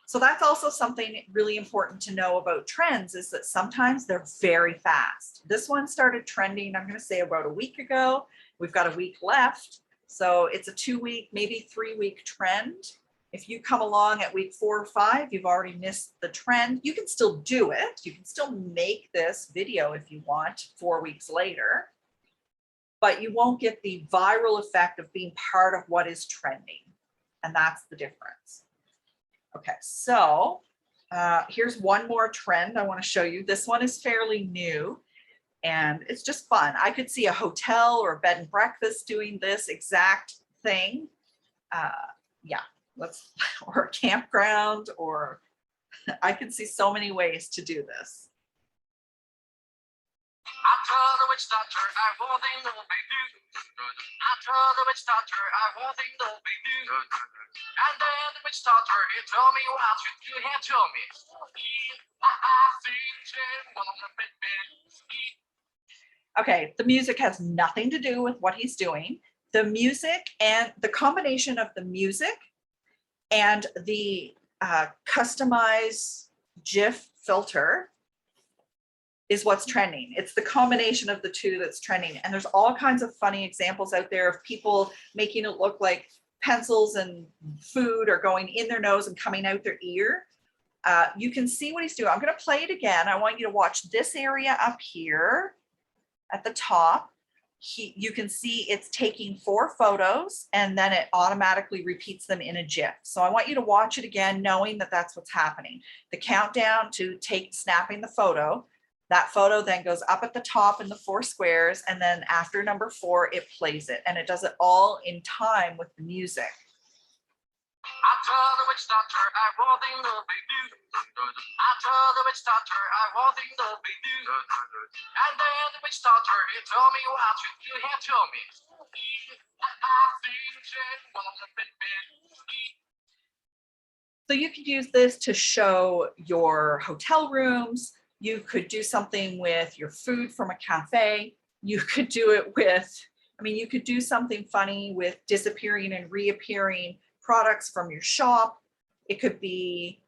So that's also something really important to know about trends, is that sometimes they're very fast. This one started trending, I'm going to say about a week ago. We've got a week left. So it's a 2-week, maybe 3-week trend. If you come along at week 4 or 5, you've already missed the trend. You can still do it. You can still make this video if you want 4 weeks later, but you won't get the viral effect of being part of what is trending. And that's the difference. Okay, so here's one more trend I want to show you. This one is fairly new and it's just fun. I could see a hotel or a bed and breakfast doing this exact thing. Yeah, or a campground, or I could see so many ways to do this. I told the witch doctor I won't think no big deal. I told the witch doctor I won't think no big deal. And then the witch doctor he told me what you had told me. Okay, the music has nothing to do with what he's doing. The music and the combination of the music and the customized GIF filter is what's trending. It's the combination of the two that's trending. And there's all kinds of funny examples out there of people making it look like pencils and food are going in their nose and coming out their ear. You can see what he's doing. I'm going to play it again. I want you to watch this area up here at the top. You can see it's taking 4 photos and then it automatically repeats them in a GIF. So I want you to watch it again, knowing that that's what's happening. The countdown to snapping the photo. That photo then goes up at the top in the 4 squares, and then after number 4, it plays it, and it does it all in time with the music. I told the witch doctor I won't think no big deal. I told the witch doctor I won't think no big deal. And then the witch doctor he told me what you had told me. So you could use this to show your hotel rooms. You could do something with your food from a cafe. You could do it with, you could do something funny with disappearing and reappearing products from your shop. It could be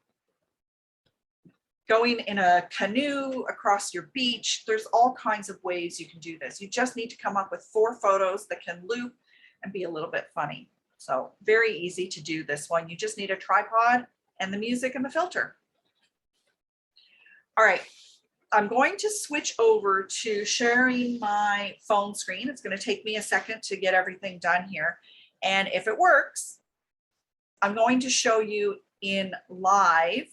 going in a canoe across your beach. There's all kinds of ways you can do this. You just need to come up with 4 photos that can loop and be a little bit funny. So very easy to do this one. You just need a tripod and the music and the filter. All right, I'm going to switch over to sharing my phone screen. It's going to take me a second to get everything done here. And if it works, I'm going to show you in live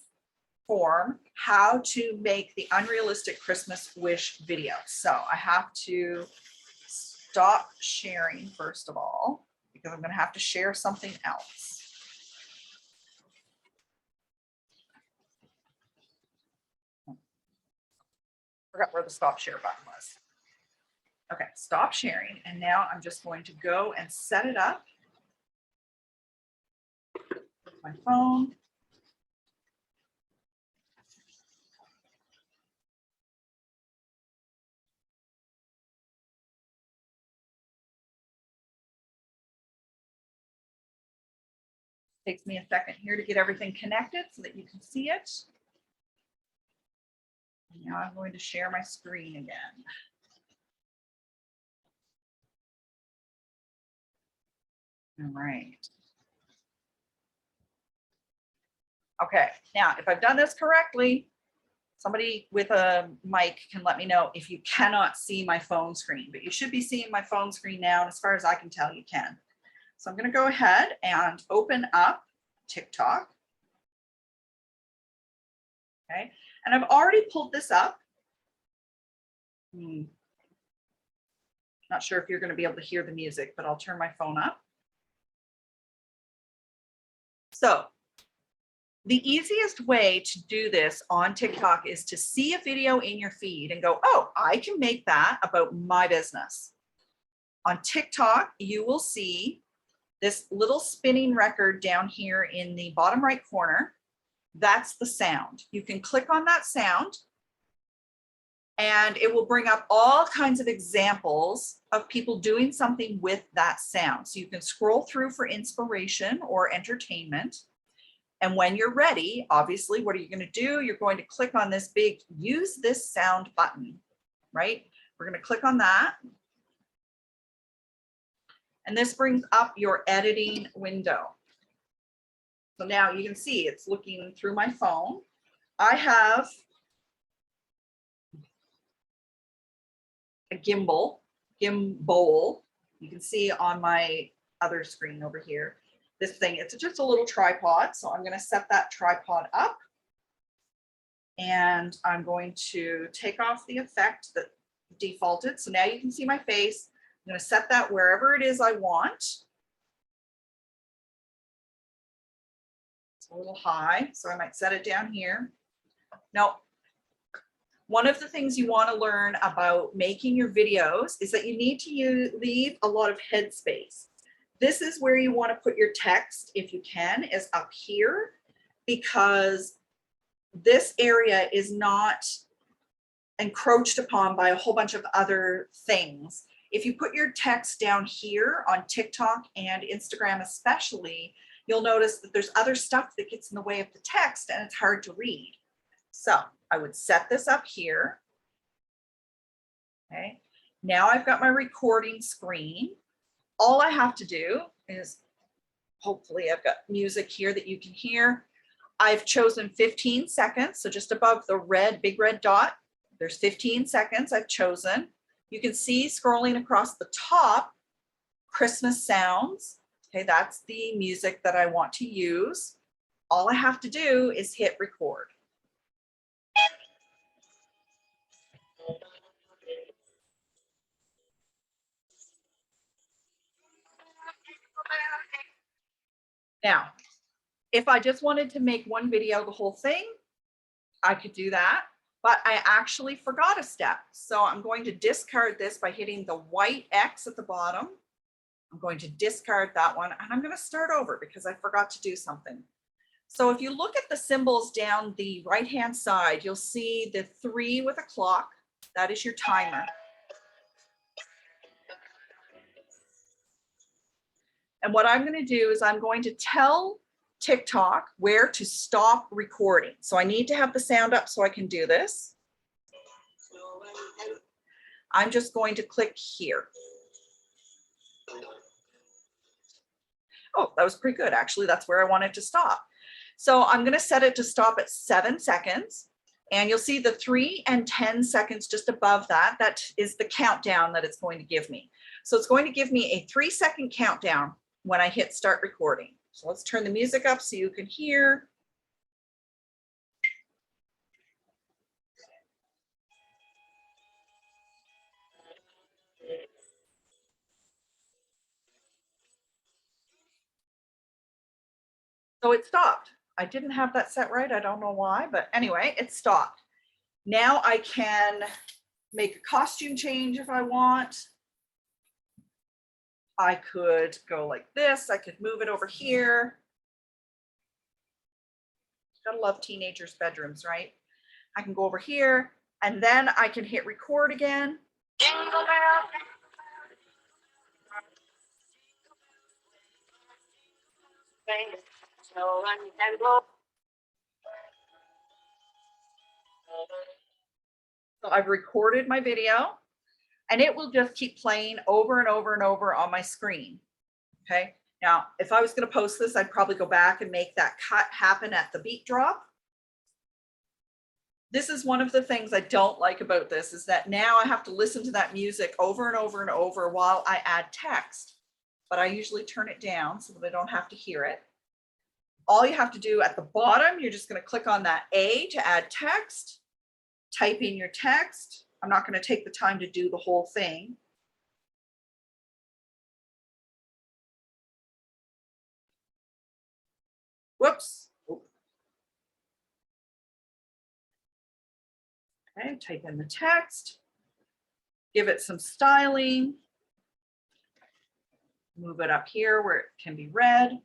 form how to make the unrealistic Christmas wish video. So I have to stop sharing first of all, because I'm going to have to share something else. Forgot where the stop share button was. Okay, stop sharing. And now I'm just going to go and set it up with my phone. Takes me a second here to get everything connected so that you can see it. And now I'm going to share my screen again. All right. Okay, now if I've done this correctly, somebody with a mic can let me know if you cannot see my phone screen, but you should be seeing my phone screen now. And as far as I can tell, you can. So I'm going to go ahead and open up TikTok. Okay, and I've already pulled this up. Not sure if you're going to be able to hear the music, but I'll turn my phone up. So The easiest way to do this on TikTok is to see a video in your feed and go, oh, I can make that about my business. On TikTok, you will see this little spinning record down here in the bottom right corner. That's the sound. You can click on that sound and it will bring up all kinds of examples of people doing something with that sound. So you can scroll through for inspiration or entertainment. And when you're ready, obviously, what are you going to do? You're going to click on this big use this sound button, right? We're going to click on that. And this brings up your editing window. So now you can see it's looking through my phone. I have a gimbal. You can see on my other screen over here. This thing, it's just a little tripod. So I'm going to set that tripod up. And I'm going to take off the effect that defaulted. So now you can see my face. I'm going to set that wherever it is I want. It's a little high, so I might set it down here. Now, one of the things you want to learn about making your videos is that you need to leave a lot of headspace. This is where you want to put your text, if you can, is up here, because this area is not encroached upon by a whole bunch of other things. If you put your text down here on TikTok and Instagram especially, you'll notice that there's other stuff that gets in the way of the text and it's hard to read. So I would set this up here. Okay, now I've got my recording screen. All I have to do is, hopefully I've got music here that you can hear. I've chosen 15 seconds. So just above the big red dot, there's 15 seconds I've chosen. You can see scrolling across the top, Christmas sounds. Okay, that's the music that I want to use. All I have to do is hit record. Now, if I just wanted to make one video, the whole thing, I could do that, but I actually forgot a step. So I'm going to discard this by hitting the white X at the bottom. I'm going to discard that one and I'm going to start over because I forgot to do something. So if you look at the symbols down the right-hand side, you'll see the 3 with a clock. That is your timer. And what I'm going to do is I'm going to tell TikTok where to stop recording. So I need to have the sound up so I can do this. I'm just going to click here. Oh, that was pretty good. Actually, that's where I wanted to stop. So I'm going to set it to stop at 7 seconds. And you'll see the 3 and 10 seconds just above that. That is the countdown that it's going to give me. So it's going to give me a 3-second countdown when I hit start recording. So let's turn the music up so you can hear. So it stopped. I didn't have that set right. I don't know why, but anyway, it stopped. Now I can make a costume change if I want. I could go like this. I could move it over here. Gotta love teenagers' bedrooms, right? I can go over here and then I can hit record again. So I've recorded my video and it will just keep playing over and over and over on my screen. Okay. Now, if I was going to post this, I'd probably go back and make that cut happen at the beat drop. This is one of the things I don't like about this is that now I have to listen to that music over and over and over while I add text, but I usually turn it down so that I don't have to hear it. All you have to do at the bottom, you're just going to click on that A to add text, type in your text. I'm not going to take the time to do the whole thing. Whoops. Okay, type in the text, give it some styling, move it up here where it can be read.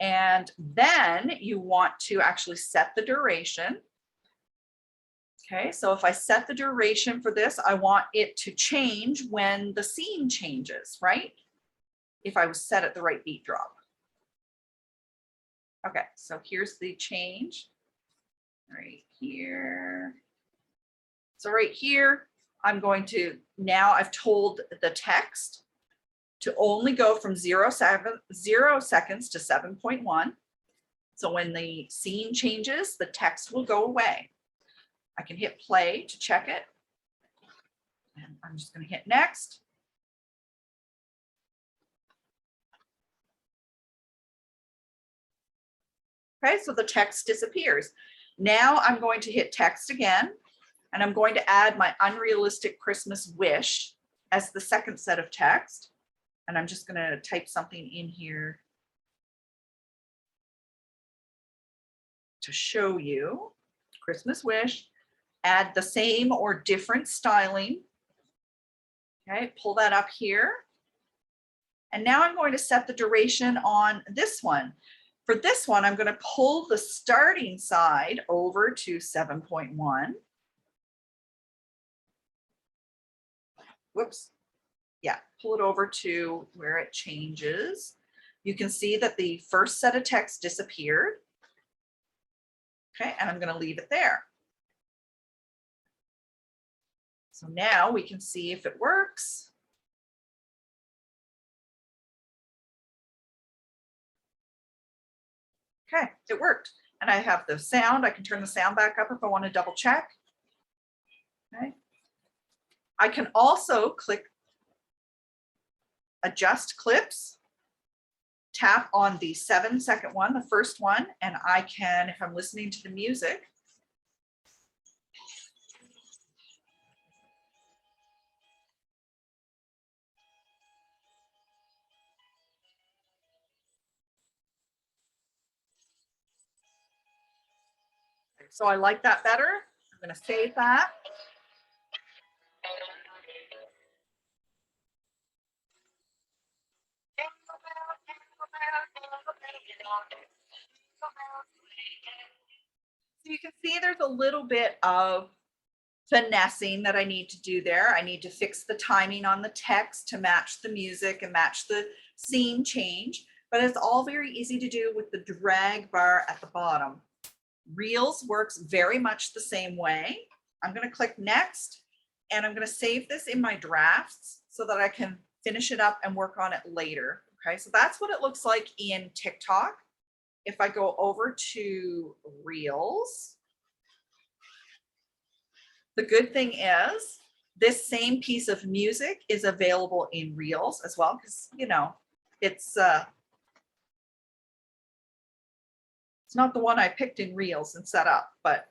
And then you want to actually set the duration. Okay, so if I set the duration for this, I want it to change when the scene changes, right? If I was set at the right beat drop. Okay, so here's the change right here. So right here, I'm going to, now I've told the text to only go from 0 seconds to 7.1. So when the scene changes, the text will go away. I can hit play to check it. And I'm just going to hit next. Okay, so the text disappears. Now I'm going to hit text again, and I'm going to add my unrealistic Christmas wish as the second set of text. And I'm just going to type something in here to show you Christmas wish. Add the same or different styling. Okay, pull that up here. And now I'm going to set the duration on this one. For this one, I'm going to pull the starting side over to 7.1. Whoops. Yeah, pull it over to where it changes. You can see that the first set of text disappeared. Okay, and I'm going to leave it there. So now we can see if it works. Okay, it worked. And I have the sound. I can turn the sound back up if I want to double check. Okay. I can also click adjust clips, tap on the 7-second one, the first one, and I can, if I'm listening to the music, so I like that better. I'm going to save that. So you can see there's a little bit of finessing that I need to do there. I need to fix the timing on the text to match the music and match the scene change, but it's all very easy to do with the drag bar at the bottom. Reels works very much the same way. I'm going to click next, and I'm going to save this in my drafts so that I can finish it up and work on it later. Okay, so that's what it looks like in TikTok. If I go over to Reels, the good thing is this same piece of music is available in Reels as well, because, you know, it's not the one I picked in Reels and set up, but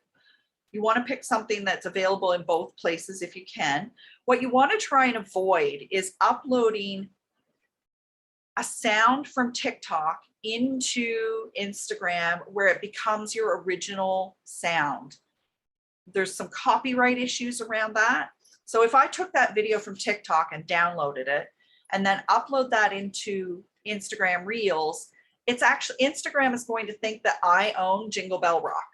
you want to pick something that's available in both places if you can. What you want to try and avoid is uploading a sound from TikTok into Instagram where it becomes your original sound. There's some copyright issues around that. So if I took that video from TikTok and downloaded it and then upload that into Instagram Reels, it's actually, Instagram is going to think that I own Jingle Bell Rock.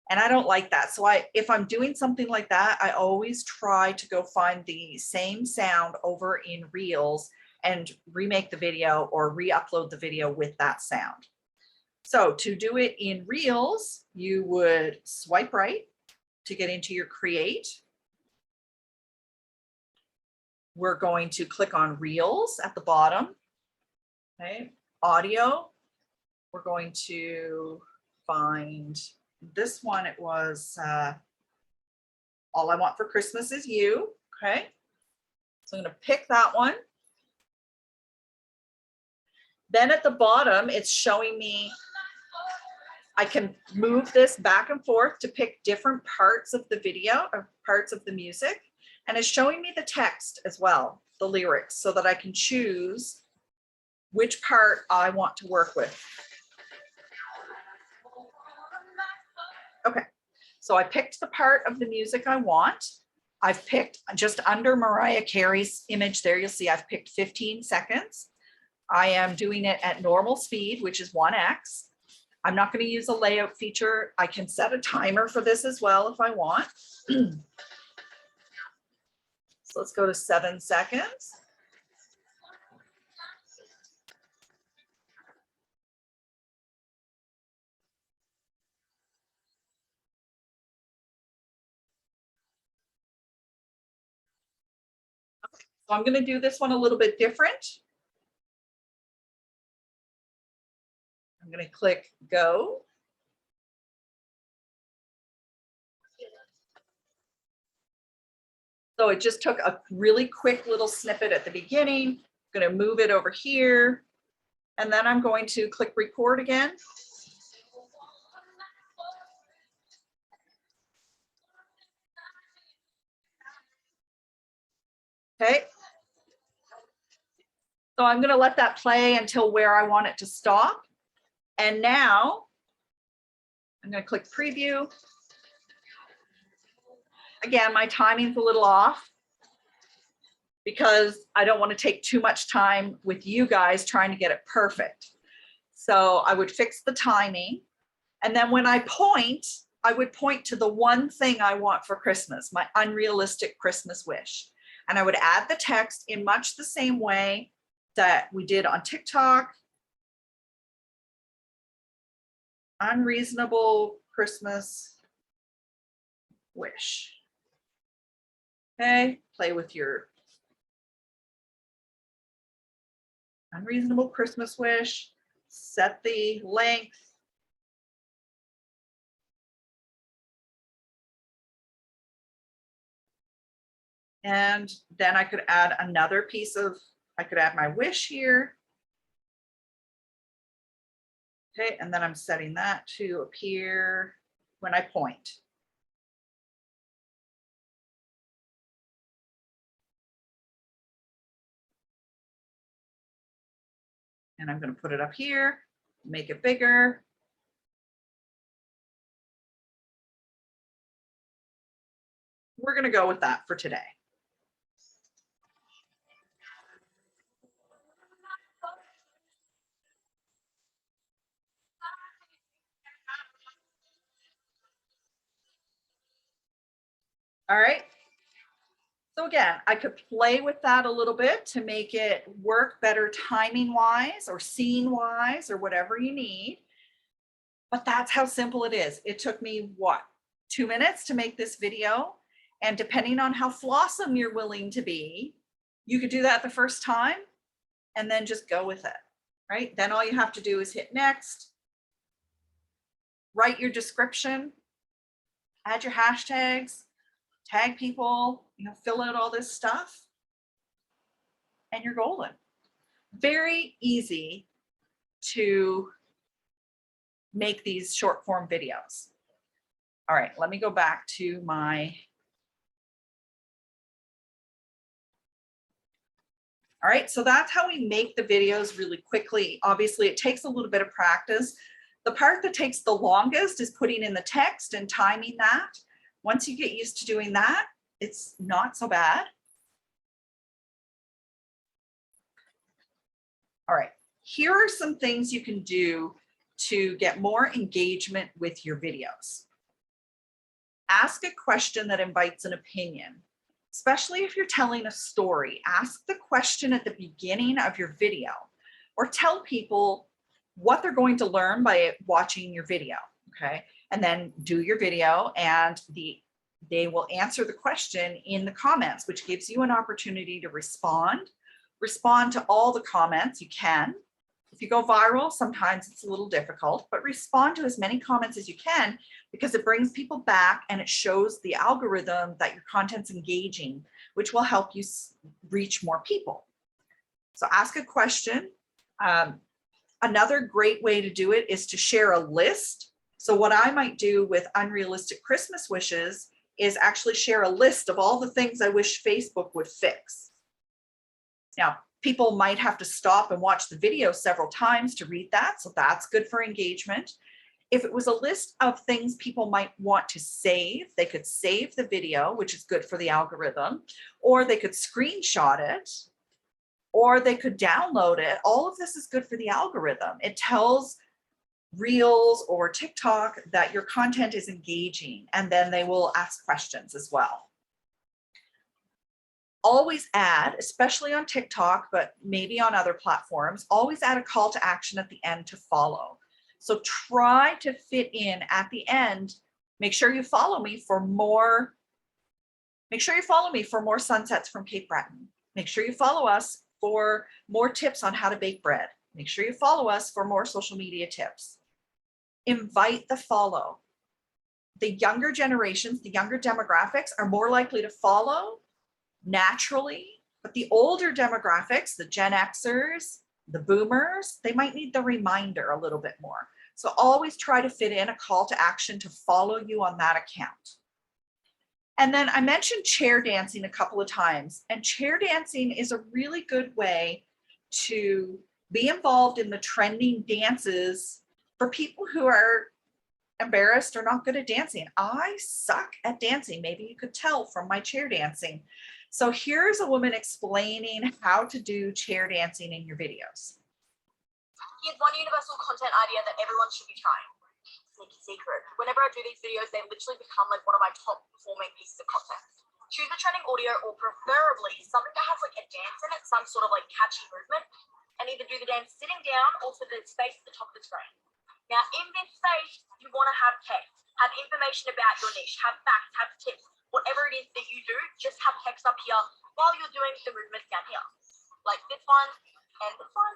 And I don't like that. So if I'm doing something like that, I always try to go find the same sound over in Reels and remake the video or re-upload the video with that sound. So to do it in Reels, you would swipe right to get into your Create. We're going to click on Reels at the bottom. Okay, Audio. We're going to find this one. It was All I Want for Christmas Is You. Okay, so I'm going to pick that one. Then at the bottom, it's showing me, I can move this back and forth to pick different parts of the video or parts of the music. And it's showing me the text as well, the lyrics, so that I can choose which part I want to work with. Okay, So I picked the part of the music I want. I've picked just under Mariah Carey's image there. You'll see I've picked 15 seconds. I am doing it at normal speed, which is 1x. I'm not going to use a layout feature. I can set a timer for this as well if I want. So let's go to 7 seconds. So I'm going to do this one a little bit different. I'm going to click go. So it just took a really quick little snippet at the beginning. I'm going to move it over here. And then I'm going to click record again. Okay. So I'm going to let that play until where I want it to stop. And now I'm going to click preview. Again, my timing's a little off because I don't want to take too much time with you guys trying to get it perfect. So I would fix the timing. And then when I point, I would point to the one thing I want for Christmas, my unrealistic Christmas wish. And I would add the text in much the same way that we did on TikTok. Unreasonable Christmas wish. Okay, play with your unreasonable Christmas wish, set the length. And then I could add another piece of, I could add my wish here. Okay, and then I'm setting that to appear when I point. And I'm going to put it up here, make it bigger. We're going to go with that for today. All right. So again, I could play with that a little bit to make it work better timing wise or scene wise or whatever you need. But that's how simple it is. It took me what, 2 minutes to make this video. And depending on how flawsome you're willing to be, you could do that the first time and then just go with it, right? Then all you have to do is hit next, write your description, add your hashtags, tag people, fill out all this stuff, and you're golden. Very easy to make these short form videos. All right, let me go back to my. All right, so that's how we make the videos really quickly. Obviously, it takes a little bit of practice. The part that takes the longest is putting in the text and timing that. Once you get used to doing that, it's not so bad. All right, here are some things you can do to get more engagement with your videos. Ask a question that invites an opinion, especially if you're telling a story. Ask the question at the beginning of your video or tell people what they're going to learn by watching your video, okay? And then do your video and they will answer the question in the comments, which gives you an opportunity to respond to all the comments you can. If you go viral, sometimes it's a little difficult, but respond to as many comments as you can because it brings people back and it shows the algorithm that your content's engaging, which will help you reach more people. So ask a question. Another great way to do it is to share a list. So what I might do with unrealistic Christmas wishes is actually share a list of all the things I wish Facebook would fix. Now, people might have to stop and watch the video several times to read that, so that's good for engagement. If it was a list of things people might want to save, they could save the video, which is good for the algorithm, or they could screenshot it, or they could download it. All of this is good for the algorithm. It tells Reels or TikTok that your content is engaging, and then they will ask questions as well. Always add, especially on TikTok, but maybe on other platforms, always add a call to action at the end to follow. So try to fit in at the end. Make sure you follow me for more. Make sure you follow me for more sunsets from Cape Breton. Make sure you follow us for more tips on how to bake bread. Make sure you follow us for more social media tips. Invite the follow. The younger generations, the younger demographics are more likely to follow naturally, but the older demographics, the Gen Xers, the boomers, they might need the reminder a little bit more. So always try to fit in a call to action to follow you on that account. And then I mentioned chair dancing a couple of times, and chair dancing is a really good way to be involved in the trending dances for people who are embarrassed or not good at dancing. I suck at dancing. Maybe you could tell from my chair dancing. So here's a woman explaining how to do chair dancing in your videos. Here's one universal content idea that everyone should be trying. Sneaky secret. Whenever I do these videos, they literally become like one of my top performing pieces of content. Choose a trending audio or preferably something that has like a dance in it, some sort of like catchy movement, and either do the dance sitting down or to the space at the top of the screen. Now in this space, you want to have text, have information about your niche, have facts, have tips, whatever it is that you do, just have text up here while you're doing the movements down here. Like this one, and this one,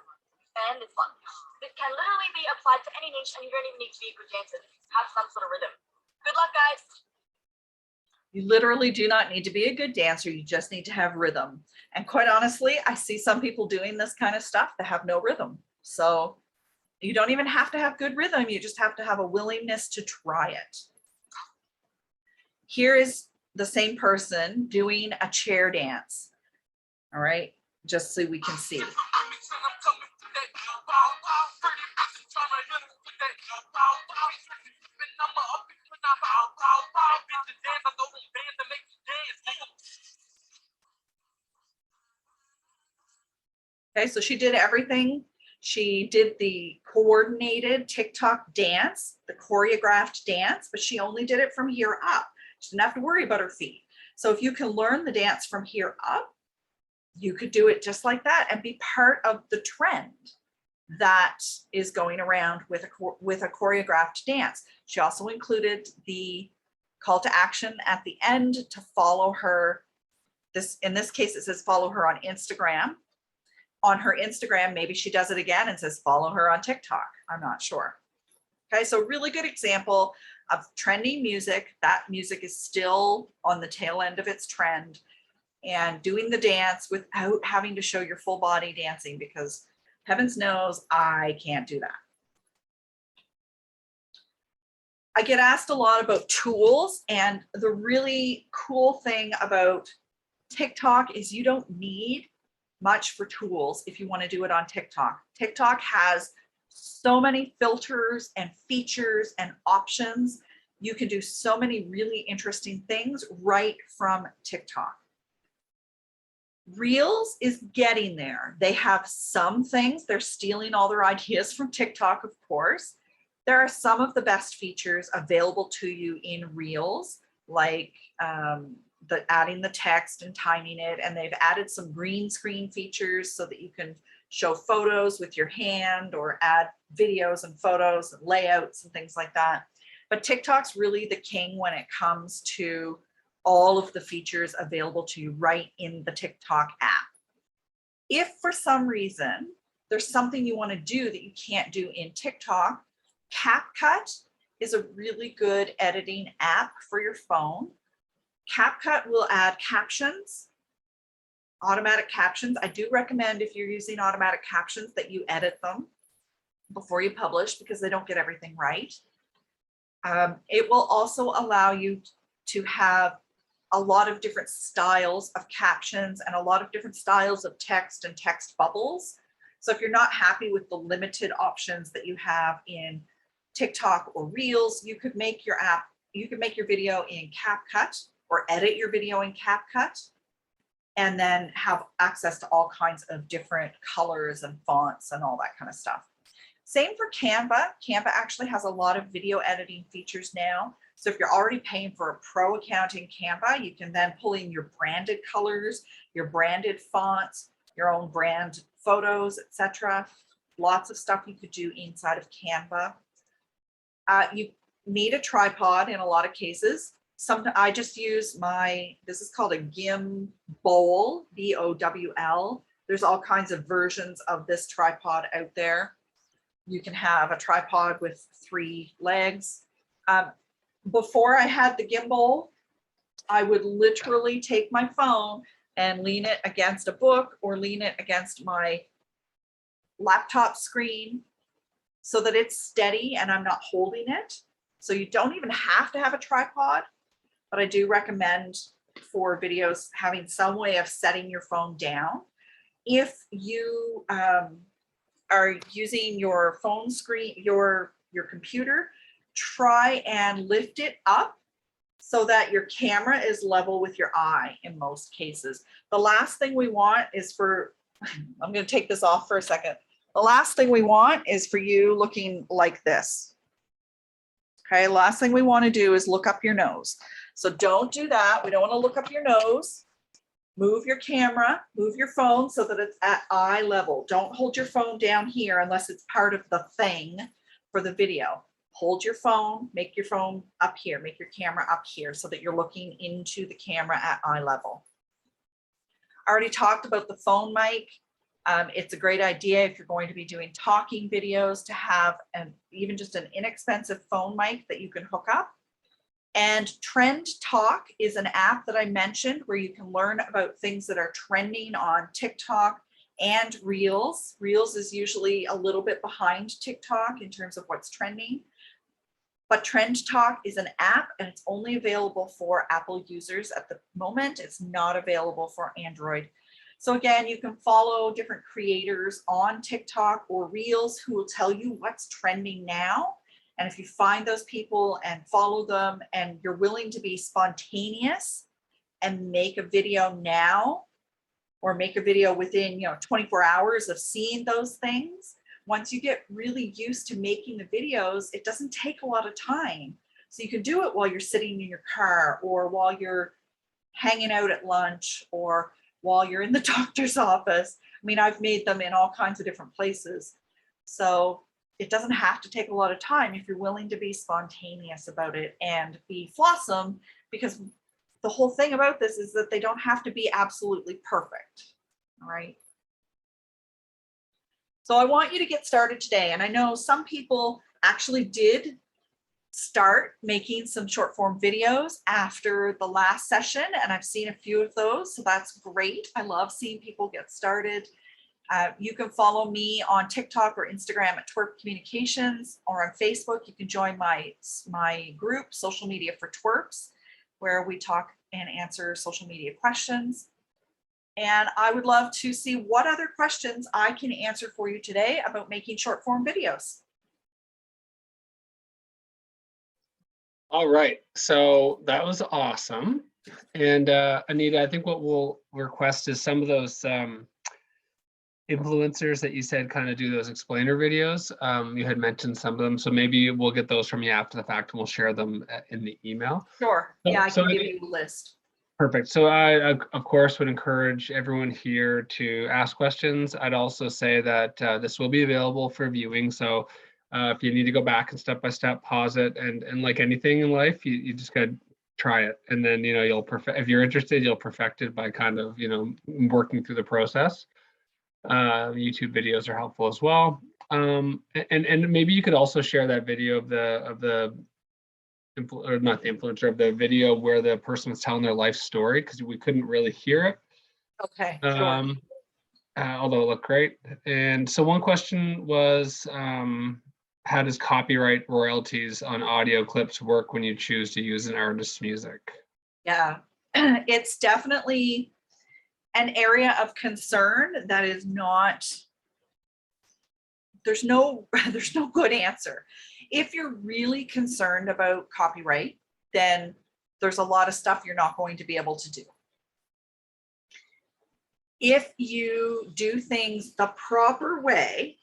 and this one. This can literally be applied to any niche, and you don't even need to be a good dancer. Have some sort of rhythm. Good luck, guys. You literally do not need to be a good dancer. You just need to have rhythm. And quite honestly, I see some people doing this kind of stuff that have no rhythm. So you don't even have to have good rhythm. You just have to have a willingness to try it. Here is the same person doing a chair dance. All right, just so we can see. Okay, so she did everything. She did the coordinated TikTok dance, the choreographed dance, but she only did it from here up. She didn't have to worry about her feet. So if you can learn the dance from here up, you could do it just like that and be part of the trend that is going around with a choreographed dance. She also included the call to action at the end to follow her. In this case, it says follow her on Instagram. On her Instagram, maybe she does it again and says follow her on TikTok. I'm not sure. Okay, so really good example of trending music. That music is still on the tail end of its trend, and doing the dance without having to show your full body dancing, because heavens knows I can't do that. I get asked a lot about tools, and the really cool thing about TikTok is you don't need much for tools if you want to do it on TikTok. TikTok has so many filters and features and options. You can do so many really interesting things right from TikTok. Reels is getting there. They have some things. They're stealing all their ideas from TikTok, of course. There are some of the best features available to you in Reels, like adding the text and timing it. And they've added some green screen features so that you can show photos with your hand or add videos and photos and layouts and things like that. But TikTok's really the king when it comes to all of the features available to you right in the TikTok app. If for some reason there's something you want to do that you can't do in TikTok, CapCut is a really good editing app for your phone. CapCut will add captions, automatic captions. I do recommend, if you're using automatic captions, that you edit them before you publish, because they don't get everything right. It will also allow you to have a lot of different styles of captions and a lot of different styles of text and text bubbles. So if you're not happy with the limited options that you have in TikTok or Reels, you could make your video in CapCut or edit your video in CapCut and then have access to all kinds of different colors and fonts and all that kind of stuff. Same for Canva. Canva actually has a lot of video editing features now. So if you're already paying for a pro account in Canva, you can then pull in your branded colors, your branded fonts, your own brand photos, etc. Lots of stuff you could do inside of Canva. You need a tripod in a lot of cases. I just use this is called a gimbal, B-O-W-L. There's all kinds of versions of this tripod out there. You can have a tripod with 3 legs. Before I had the gimbal, I would literally take my phone and lean it against a book or lean it against my laptop screen so that it's steady and I'm not holding it. So you don't even have to have a tripod, but I do recommend for videos having some way of setting your phone down. If you are using your phone screen, your computer, try and lift it up so that your camera is level with your eye in most cases. The last thing we want is I'm going to take this off for a second. The last thing we want is for you looking like this. Okay, last thing we want to do is look up your nose. So don't do that. We don't want to look up your nose. Move your camera, move your phone so that it's at eye level. Don't hold your phone down here unless it's part of the thing for the video. Hold your phone, make your phone up here, make your camera up here so that you're looking into the camera at eye level. I already talked about the phone mic. It's a great idea if you're going to be doing talking videos to have even just an inexpensive phone mic that you can hook up. And Trend Talk is an app that I mentioned where you can learn about things that are trending on TikTok and Reels. Reels is usually a little bit behind TikTok in terms of what's trending. But Trend Talk is an app and it's only available for Apple users at the moment. It's not available for Android. So again, you can follow different creators on TikTok or Reels who will tell you what's trending now. And if you find those people and follow them and you're willing to be spontaneous and make a video now or make a video within 24 hours of seeing those things, once you get really used to making the videos, it doesn't take a lot of time. So you can do it while you're sitting in your car or while you're hanging out at lunch or while you're in the doctor's office. I mean, I've made them in all kinds of different places. So it doesn't have to take a lot of time if you're willing to be spontaneous about it and be flawsome, because the whole thing about this is that they don't have to be absolutely perfect. All right. So I want you to get started today. And I know some people actually did start making some short form videos after the last session, and I've seen a few of those. So that's great. I love seeing people get started. You can follow me on TikTok or Instagram at Twirp Communications, or on Facebook. You can join my group, Social Media for Twirps, where we talk and answer social media questions. And I would love to see what other questions I can answer for you today about making short form videos. All right, so that was awesome. And Anita, I think what we'll request is some of those influencers that you said kind of do those explainer videos. You had mentioned some of them, so maybe we'll get those from you after the fact and we'll share them in the email. Sure, yeah, I can give you a list. Perfect. So I, of course, would encourage everyone here to ask questions. I'd also say that this will be available for viewing. So if you need to go back and step-by-step, pause it. And like anything in life, you just got to try it. And then, you'll perfect, if you're interested, you'll perfect it by kind of, working through the process. YouTube videos are helpful as well. And maybe you could also share that video of the or not the influencer, of the video where the person was telling their life story, because we couldn't really hear it. Okay. Sure. Although it looked great. And so one question was, how does copyright royalties on audio clips work when you choose to use an artist's music? Yeah, it's definitely an area of concern that is not, there's no good answer. If you're really concerned about copyright, then there's a lot of stuff you're not going to be able to do. If you do things the proper way,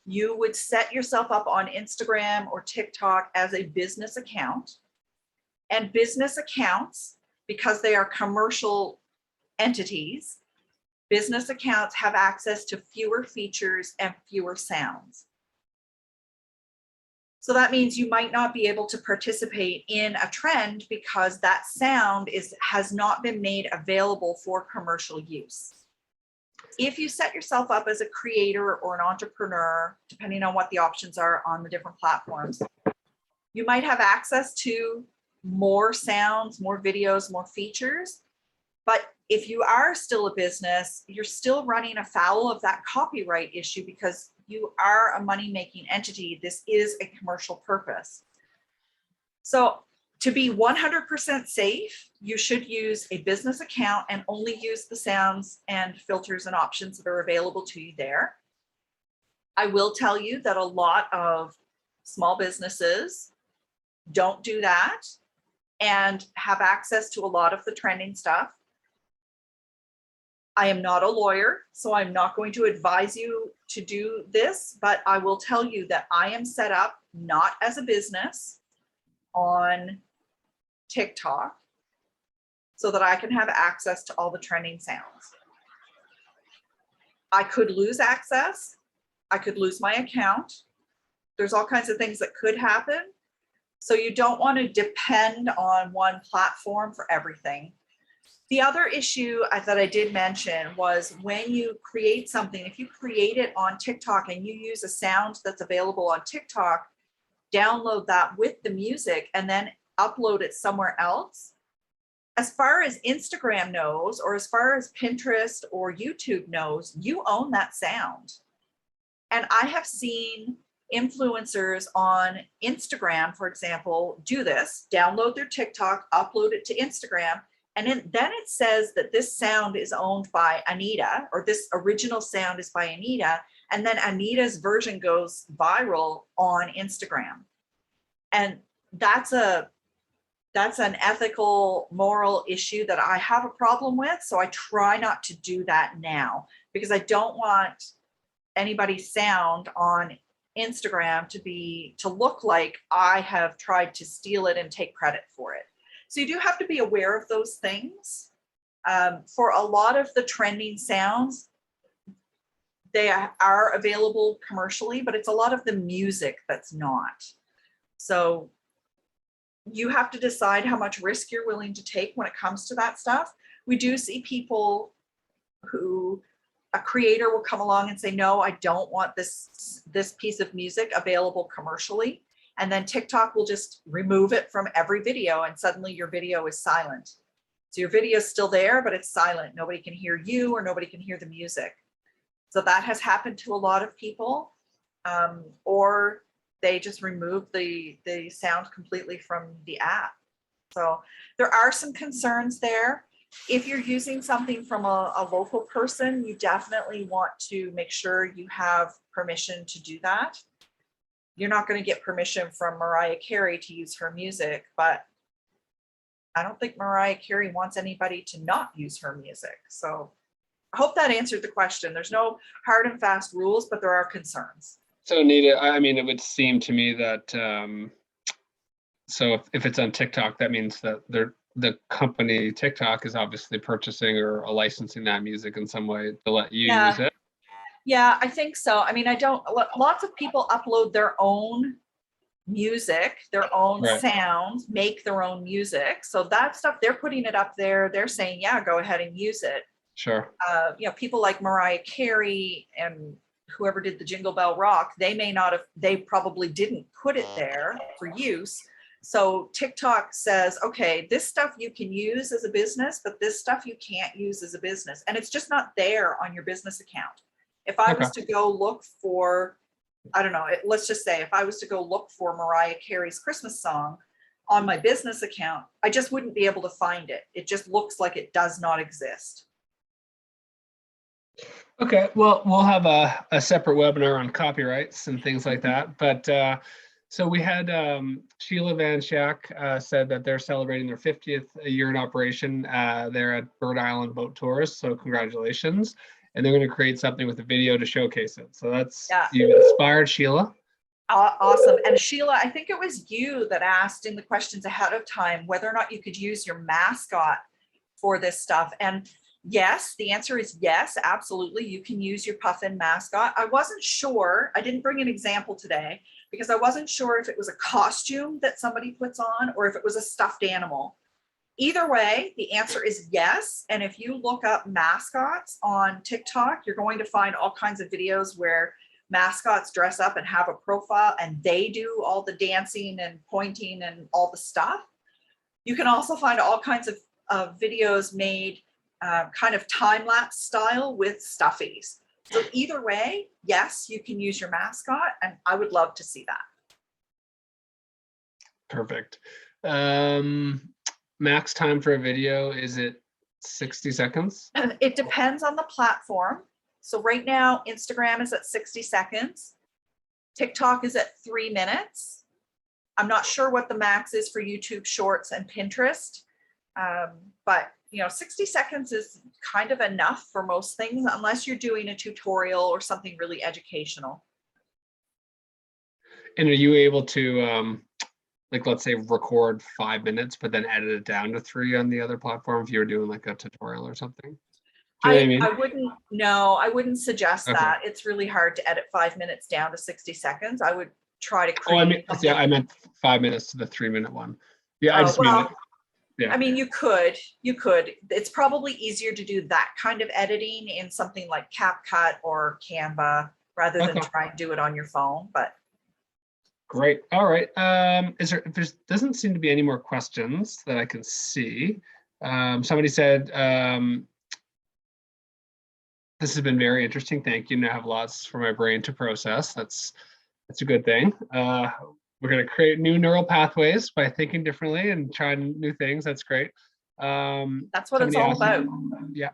you would set yourself up on Instagram or TikTok as a business account. And business accounts, because they are commercial entities, business accounts have access to fewer features and fewer sounds. So that means you might not be able to participate in a trend because that sound has not been made available for commercial use. If you set yourself up as a creator or an entrepreneur, depending on what the options are on the different platforms, you might have access to more sounds, more videos, more features. But if you are still a business, you're still running afoul of that copyright issue because you are a money-making entity. This is a commercial purpose. So to be 100% safe, you should use a business account and only use the sounds and filters and options that are available to you there. I will tell you that a lot of small businesses don't do that and have access to a lot of the trending stuff. I am not a lawyer, so I'm not going to advise you to do this, but I will tell you that I am set up not as a business on TikTok so that I can have access to all the trending sounds. I could lose access. I could lose my account. There's all kinds of things that could happen. So you don't want to depend on one platform for everything. The other issue that I did mention was when you create something, if you create it on TikTok and you use a sound that's available on TikTok, download that with the music and then upload it somewhere else. As far as Instagram knows, or as far as Pinterest or YouTube knows, you own that sound. And I have seen influencers on Instagram, for example, do this, download their TikTok, upload it to Instagram, and then it says that this sound is owned by Anita, or this original sound is by Anita, and then Anita's version goes viral on Instagram. And that's an ethical, moral issue that I have a problem with. So I try not to do that now because I don't want anybody's sound on Instagram to look like I have tried to steal it and take credit for it. So you do have to be aware of those things. For a lot of the trending sounds, they are available commercially, but it's a lot of the music that's not. So you have to decide how much risk you're willing to take when it comes to that stuff. We do see people who, a creator will come along and say, no, I don't want this piece of music available commercially. And then TikTok will just remove it from every video and suddenly your video is silent. So your video is still there, but it's silent. Nobody can hear you or nobody can hear the music. So that has happened to a lot of people, or they just remove the sound completely from the app. So there are some concerns there. If you're using something from a local person, you definitely want to make sure you have permission to do that. You're not going to get permission from Mariah Carey to use her music, but I don't think Mariah Carey wants anybody to not use her music. So I hope that answered the question. There's no hard and fast rules, but there are concerns. So Anita, I mean, it would seem to me that, so if it's on TikTok, that means that the company TikTok is obviously purchasing or licensing that music in some way to let you use it. Yeah, I think so. I mean, lots of people upload their own music, their own sounds, make their own music. So that stuff, they're putting it up there. They're saying, yeah, go ahead and use it. Sure. People like Mariah Carey and whoever did the Jingle Bell Rock, they probably didn't put it there for use. So TikTok says, okay, this stuff you can use as a business, but this stuff you can't use as a business. And it's just not there on your business account. If I was to go look for, I don't know, let's just say if I was to go look for Mariah Carey's Christmas song on my business account, I just wouldn't be able to find it. It just looks like it does not exist. Okay, well, we'll have a separate webinar on copyrights and things like that. But So we had Sheila Van Schack said that they're celebrating their 50th year in operation. They're at Bird Island Boat Tours, so congratulations. And they're going to create something with a video to showcase it. So that's, Yeah. you inspired Sheila. Awesome. And Sheila, I think it was you that asked in the questions ahead of time whether or not you could use your mascot for this stuff. And yes, the answer is yes, absolutely. You can use your puffin mascot. I wasn't sure. I didn't bring an example today because I wasn't sure if it was a costume that somebody puts on or if it was a stuffed animal. Either way, the answer is yes. And if you look up mascots on TikTok, you're going to find all kinds of videos where mascots dress up and have a profile and they do all the dancing and pointing and all the stuff. You can also find all kinds of videos made kind of time-lapse style with stuffies. So either way, yes, you can use your mascot, and I would love to see that. Perfect. Max time for a video, is it 60 seconds? It depends on the platform. So right now, Instagram is at 60 seconds. TikTok is at 3 minutes. I'm not sure what the max is for YouTube Shorts and Pinterest, but 60 seconds is kind of enough for most things, unless you're doing a tutorial or something really educational. And are you able to, like, let's say record 5 minutes, but then edit it down to 3 on the other platform if you were doing like a tutorial or something? Do you know what I mean? I wouldn't suggest that. It's really hard to edit 5 minutes down to 60 seconds. I would try to create. I meant 5 minutes to the 3 minute one. Yeah, I just well, mean it. Yeah. I mean, you could. It's probably easier to do that kind of editing in something like CapCut or Canva rather than try and do it on your phone. But great. All right. There doesn't seem to be any more questions that I can see. Somebody said, this has been very interesting. Thank you. Now I have lots for my brain to process. That's a good thing. We're going to create new neural pathways by thinking differently and trying new things. That's great. That's what it's all about. Yeah.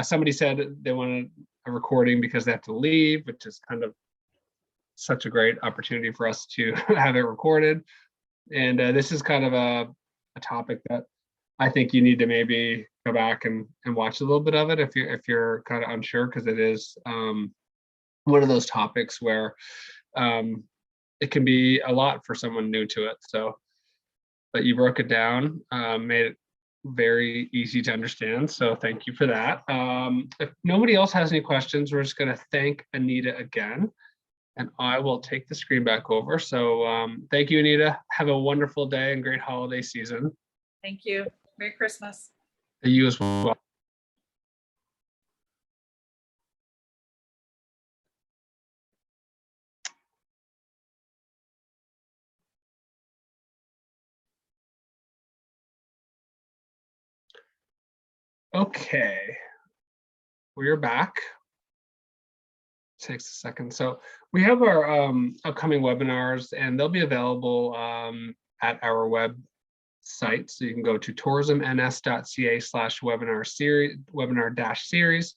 Somebody said they wanted a recording because they have to leave, which is kind of such a great opportunity for us to have it recorded. And this is kind of a topic that I think you need to maybe go back and watch a little bit of it if you're kind of unsure, because it is one of those topics where it can be a lot for someone new to it. So, but you broke it down, made it very easy to understand. So thank you for that. If nobody else has any questions, we're just going to thank Anita again, and I will take the screen back over. So thank you, Anita. Have a wonderful day and great holiday season. Thank you. Merry Christmas. You as well. Okay, we're back. Takes a second. So we have our upcoming webinars, and they'll be available at our website. So you can go to tourismns.ca/webinar-series.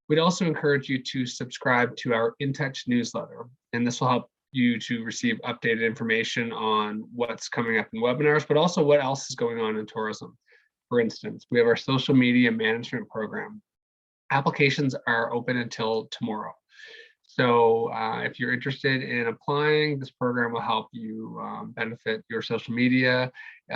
We'd also encourage you to subscribe to our InTouch newsletter, and this will help you to receive updated information on what's coming up in webinars, but also what else is going on in tourism. For instance, we have our social media management program. Applications are open until tomorrow. So if you're interested in applying, this program will help you benefit your social media.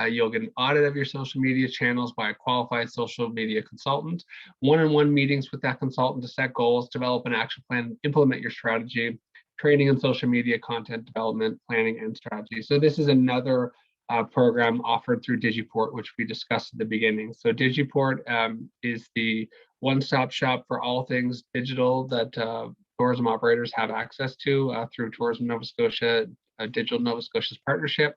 You'll get an audit of your social media channels by a qualified social media consultant, one-on-one meetings with that consultant to set goals, develop an action plan, implement your strategy, training in social media content development, planning, and strategy. So this is another program offered through Digiport, which we discussed at the beginning. So Digiport is the one-stop shop for all things digital that tourism operators have access to through Tourism Nova Scotia, Digital Nova Scotia's partnership.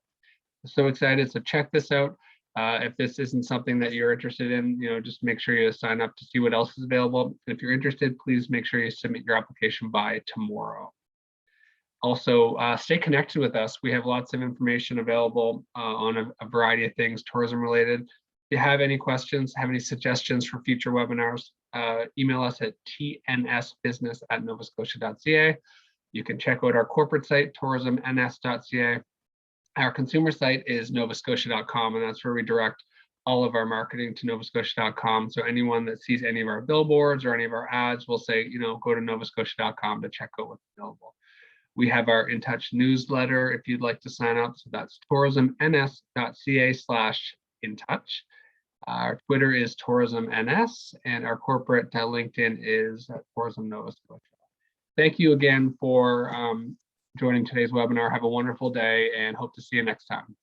So excited. So check this out. If this isn't something that you're interested in, just make sure you sign up to see what else is available. And if you're interested, please make sure you submit your application by tomorrow. Also, stay connected with us. We have lots of information available on a variety of things tourism related. If you have any questions, have any suggestions for future webinars, email us at tnsbusiness@novascotia.ca. You can check out our corporate site, tourismns.ca, Our consumer site is novascotia.com, and that's where we direct all of our marketing to novascotia.com. So anyone that sees any of our billboards or any of our ads will say, go to novascotia.com to check out what's available. We have our In Touch newsletter if you'd like to sign up. So that's tourismns.ca/intouch. Our Twitter is tourismns, and our corporate LinkedIn is Tourism Nova Scotia. Thank you again for joining today's webinar. Have a wonderful day and hope to see you next time.